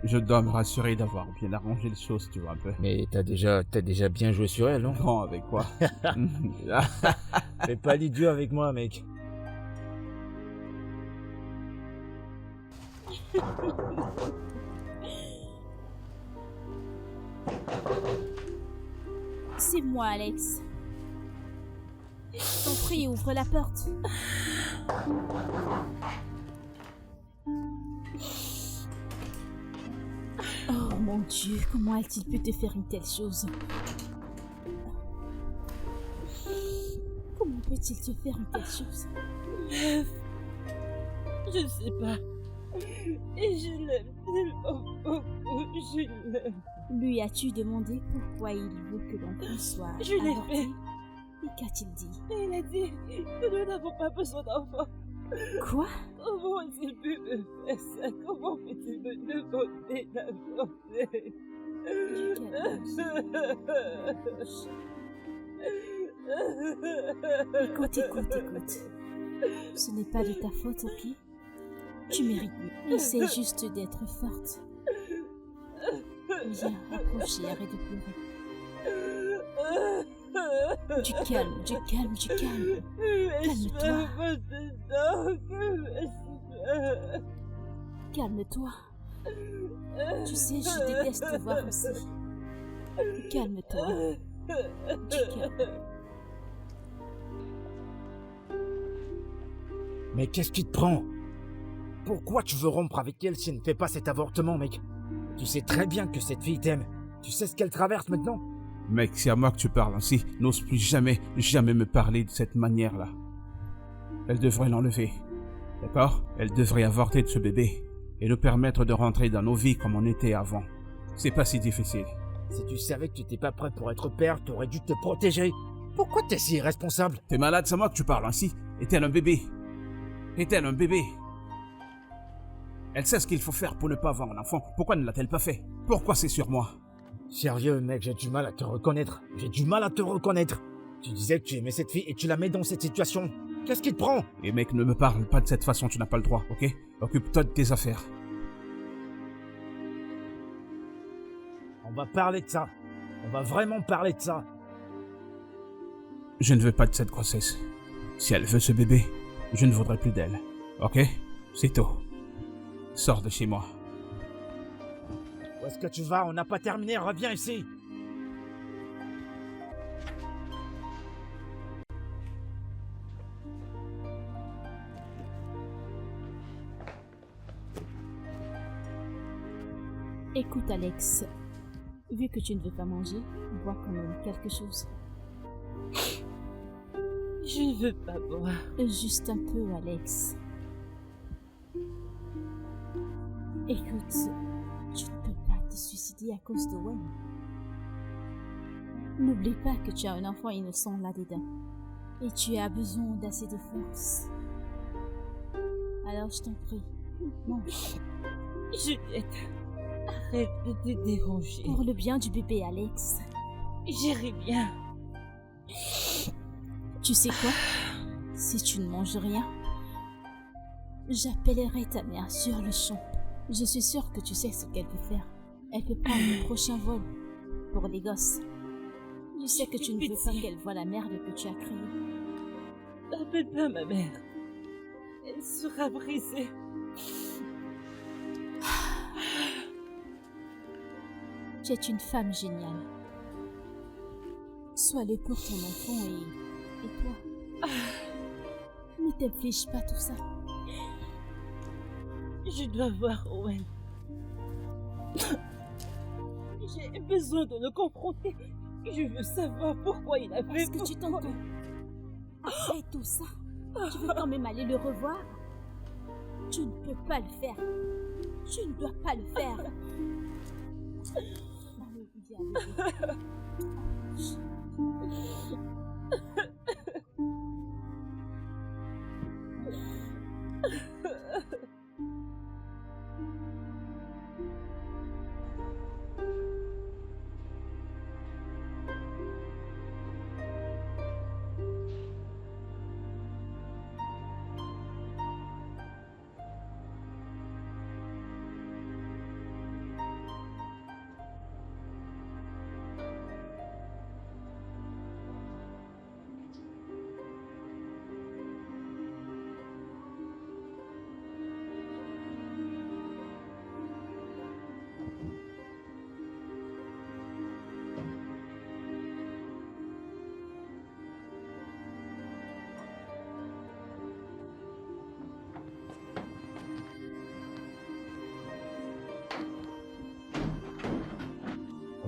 Je dois me rassurer d'avoir bien arrangé les choses, tu vois un peu. Mais t'as déjà bien joué sur elle, non? Grand avec quoi? Fais pas l'idiot avec moi, mec. C'est moi, Alex. Je t'en prie, ouvre la porte. Oh mon Dieu, comment a-t-il pu te faire une telle chose? Comment peut-il te faire une telle chose? Je ne sais pas. Et je l'aime tellement beaucoup. Je l'aime. Lui as-tu demandé pourquoi il veut que l'enfant soit Je l'ai avorté? fait. Et qu'a-t-il dit? Il a dit que nous n'avons pas besoin d'enfants. Quoi? Comment a-t-il pu me faire ça? Comment peut-il me demander d'avorter? Écoute. Ce n'est pas de ta faute, ok? Tu mérites mieux. Essaie juste d'être forte. Viens, approche et arrête de pleurer. Du calme. Calme-toi. Tu sais, je déteste te voir aussi. Calme-toi. Du calme. Mais qu'est-ce qui te prend? Pourquoi tu veux rompre avec elle si elle ne fait pas cet avortement, mec? Tu sais très bien que cette fille t'aime. Tu sais ce qu'elle traverse maintenant? Mec, c'est à moi que tu parles ainsi. N'ose plus jamais me parler de cette manière-là. Elle devrait l'enlever. D'accord? Elle devrait avorter de ce bébé. Et nous permettre de rentrer dans nos vies comme on était avant. C'est pas si difficile. Si tu savais que tu n'étais pas prêt pour être père, t'aurais dû te protéger. Pourquoi t'es si irresponsable? T'es malade, c'est à moi que tu parles ainsi. Est-elle un bébé? Est-elle un bébé? Elle sait ce qu'il faut faire pour ne pas avoir un enfant. Pourquoi ne l'a-t-elle pas fait? Pourquoi c'est sur moi? Sérieux, mec, j'ai du mal à te reconnaître. Tu disais que tu aimais cette fille et tu la mets dans cette situation. Qu'est-ce qui te prend? Et mec, ne me parle pas de cette façon, tu n'as pas le droit, ok? Occupe-toi de tes affaires. On va parler de ça. On va vraiment parler de ça. Je ne veux pas de cette grossesse. Si elle veut ce bébé, je ne voudrais plus d'elle. Ok? C'est tout. Sors de chez moi. Où est-ce que tu vas? On n'a pas terminé, reviens ici. Écoute, Alex. Vu que tu ne veux pas manger, bois quand même quelque chose. Je ne veux pas boire. Juste un peu, Alex. Écoute, tu ne peux pas te suicider à cause de Wayne. N'oublie pas que tu as un enfant innocent là-dedans. Et tu as besoin d'assez de force. Alors je t'en prie, mange. Juliette, arrête de te déranger. Pour le bien du bébé Alex. J'irai bien. Tu sais quoi? Si tu ne manges rien, j'appellerai ta mère sur le champ. Je suis sûre que tu sais ce qu'elle peut faire. Elle peut prendre le prochain vol pour les gosses. Je sais que tu ne veux pas qu'elle voie la merde que tu as créée. N'appelle pas ma mère. Elle sera brisée. Tu es une femme géniale. Sois-le pour ton enfant et toi. Ne t'inflige pas tout ça. Je dois voir Owen. J'ai besoin de le confronter. Je veux savoir pourquoi il a fait... Est-ce que tu t'entends? Après tout ça, tu veux quand même aller le revoir? Tu ne peux pas le faire. Tu ne dois pas le faire. Allez, viens,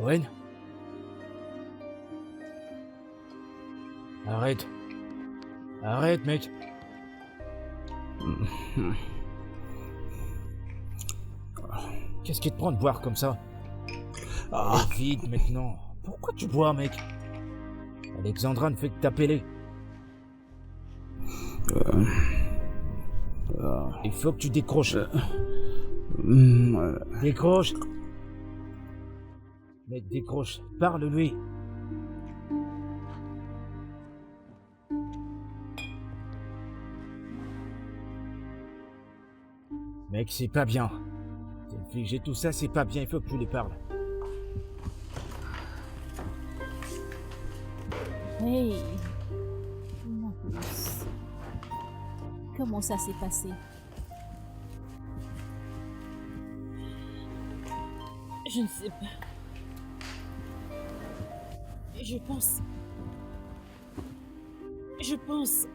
Owen? Arrête. Arrête, mec. Qu'est-ce qui te prend de boire comme ça? Ah, Allez, vite maintenant. Pourquoi tu bois, mec? Alexandra ne fait que t'appeler. Il faut que tu décroches. Décroche. Mec, décroche. Parle-lui. Mec, c'est pas bien. T'infliger tout ça, c'est pas bien. Il faut que tu les parles. Hey, ma puce. Comment ça s'est passé? Je ne sais pas. Je pense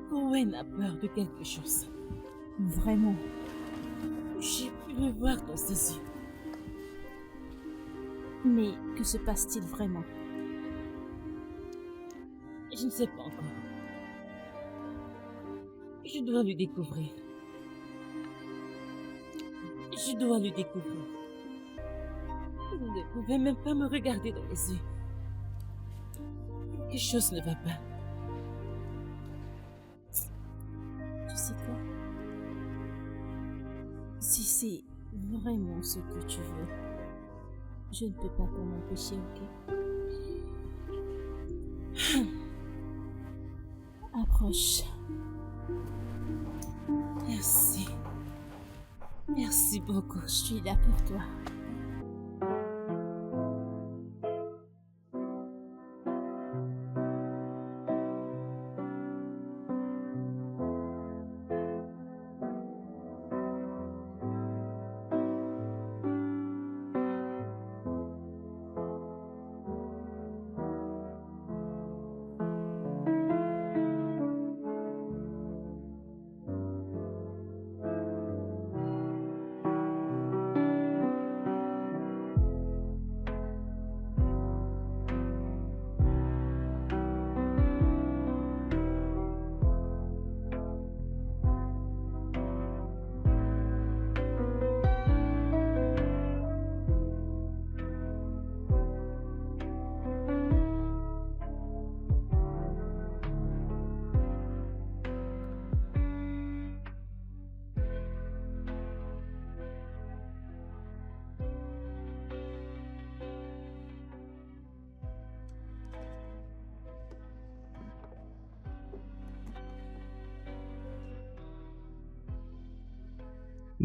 qu'Owen a peur de quelque chose. Vraiment? J'ai pu le voir dans ses yeux. Mais que se passe-t-il vraiment? Je ne sais pas encore. Je dois le découvrir. Je dois le découvrir. Il ne pouvait même pas me regarder dans les yeux. Quelque chose ne va pas. Tu sais quoi? Si c'est vraiment ce que tu veux, je ne peux pas t'en empêcher, ok? Approche. Merci. Merci beaucoup. Je suis là pour toi.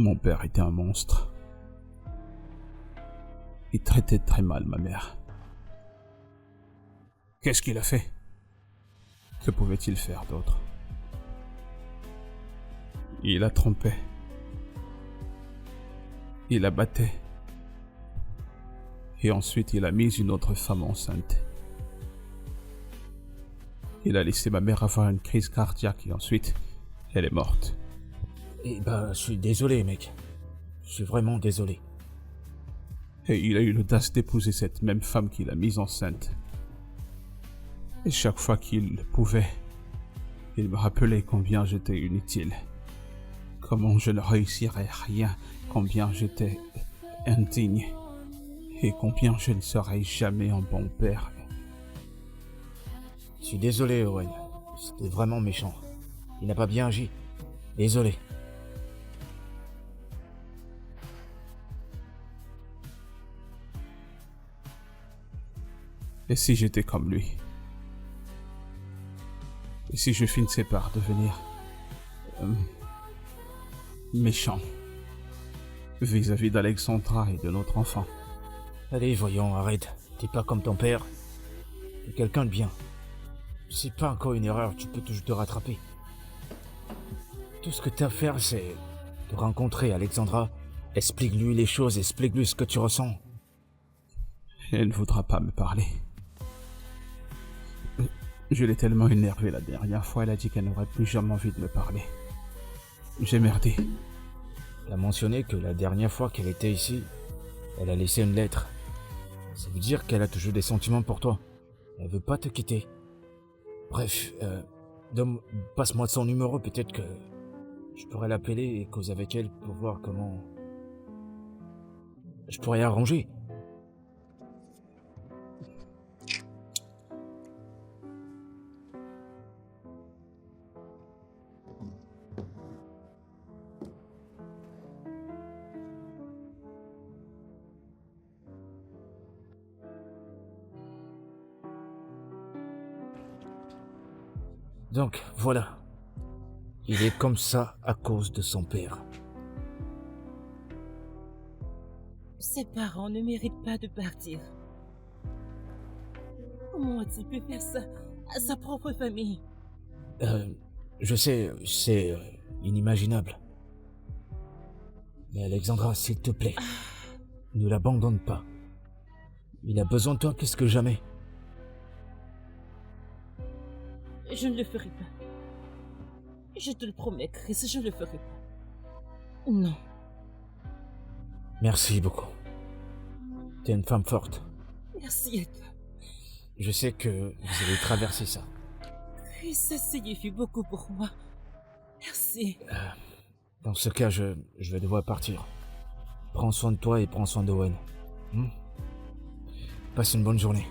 Mon père était un monstre. Il traitait très mal ma mère. Qu'est-ce qu'il a fait? Que pouvait-il faire d'autre? Il la trompait. Il la battait. Et ensuite, il a mis une autre femme enceinte. Il a laissé ma mère avoir une crise cardiaque et ensuite, elle est morte. Eh ben, je suis désolé, mec. Je suis vraiment désolé. Et il a eu l'audace d'épouser cette même femme qu'il a mise enceinte. Et chaque fois qu'il le pouvait, il me rappelait combien j'étais inutile. Comment je ne réussirais rien, combien j'étais indigne. Et combien je ne serai jamais un bon père. Je suis désolé, Owen. C'était vraiment méchant. Il n'a pas bien agi. Désolé. Et si j'étais comme lui? Et si je finissais par devenir méchant vis-à-vis d'Alexandra et de notre enfant? Allez, voyons, arrête. T'es pas comme ton père. T'es quelqu'un de bien. C'est pas encore une erreur, tu peux toujours te rattraper. Tout ce que t'as à faire, c'est de rencontrer Alexandra. Explique-lui les choses, explique-lui ce que tu ressens. Elle ne voudra pas me parler. Je l'ai tellement énervée la dernière fois, elle a dit qu'elle n'aurait plus jamais envie de me parler. J'ai merdé. Elle a mentionné que la dernière fois qu'elle était ici, elle a laissé une lettre. Ça veut dire qu'elle a toujours des sentiments pour toi. Elle veut pas te quitter. Bref, passe-moi son numéro, peut-être que je pourrais l'appeler et causer avec elle pour voir comment je pourrais arranger. Donc, voilà. Il est comme ça à cause de son père. Ses parents ne méritent pas de partir. Comment a-t-il pu faire ça à sa propre famille? Je sais, c'est inimaginable. Mais Alexandra, s'il te plaît, ne l'abandonne pas. Il a besoin de toi plus que jamais. Je ne le ferai pas. Je te le promets, Chris, je ne le ferai pas. Non. Merci beaucoup. T'es une femme forte. Merci à toi. Je sais que vous allez traverser ça. Chris, ça signifie beaucoup pour moi. Merci. Dans ce cas, je vais devoir partir. Prends soin de toi et prends soin d'Owen. Passe une bonne journée.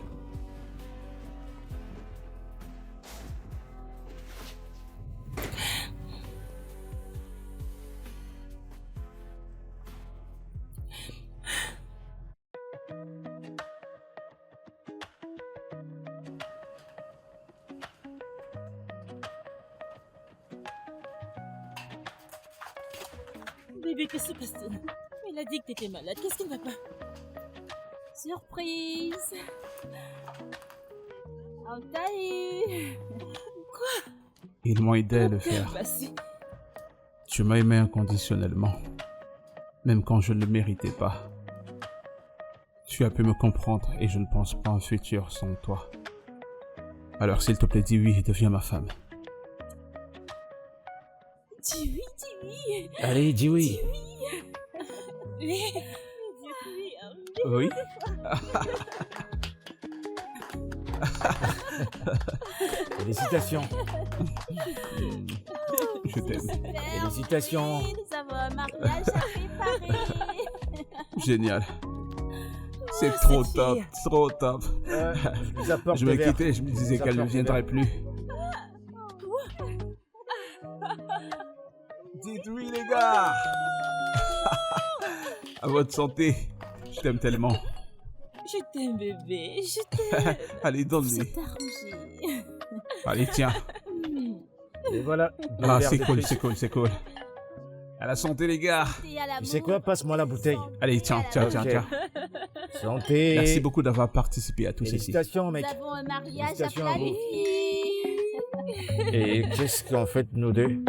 Bébé, qu'est-ce qui se passe-t-il? Elle a dit que t'étais malade. Qu'est-ce qui ne va pas? Surprise! On t'a eu! Quoi? Ils m'ont aidé à le Qu'est-ce qui faire. s'est passé? Tu m'as aimé inconditionnellement, même quand je ne le méritais pas. Tu as pu me comprendre et je ne pense pas à un futur sans toi. Alors s'il te plaît, dis oui et deviens ma femme. Dis oui, dis oui. Allez, dis oui. Oui. Dis oui. Oui? Félicitations. Je t'aime. Félicitations. Nous avons un mariage à préparer! Génial. C'est Oh, trop cette top, fille. trop top. Je vous apporte Je des me verres. quittais, je me disais vous qu'elle ne apporte des viendrait verres. plus. Dites oui les gars. À votre santé. Je t'aime tellement. Je t'aime, bébé. Je t'aime. Allez, donne-lui. C'est arrangé. Allez, tiens. Et voilà. Ah, deux c'est verres de cool, plus. c'est cool, c'est cool. À la santé, les gars. Tu sais quoi, passe-moi la bouteille. Allez, tiens. Ok. Santé. Merci beaucoup d'avoir participé à tout ceci. Félicitations, mec. Nous avons un mariage à Félicitations à vous. planifier. Et qu'est-ce qu'en fait, nous deux?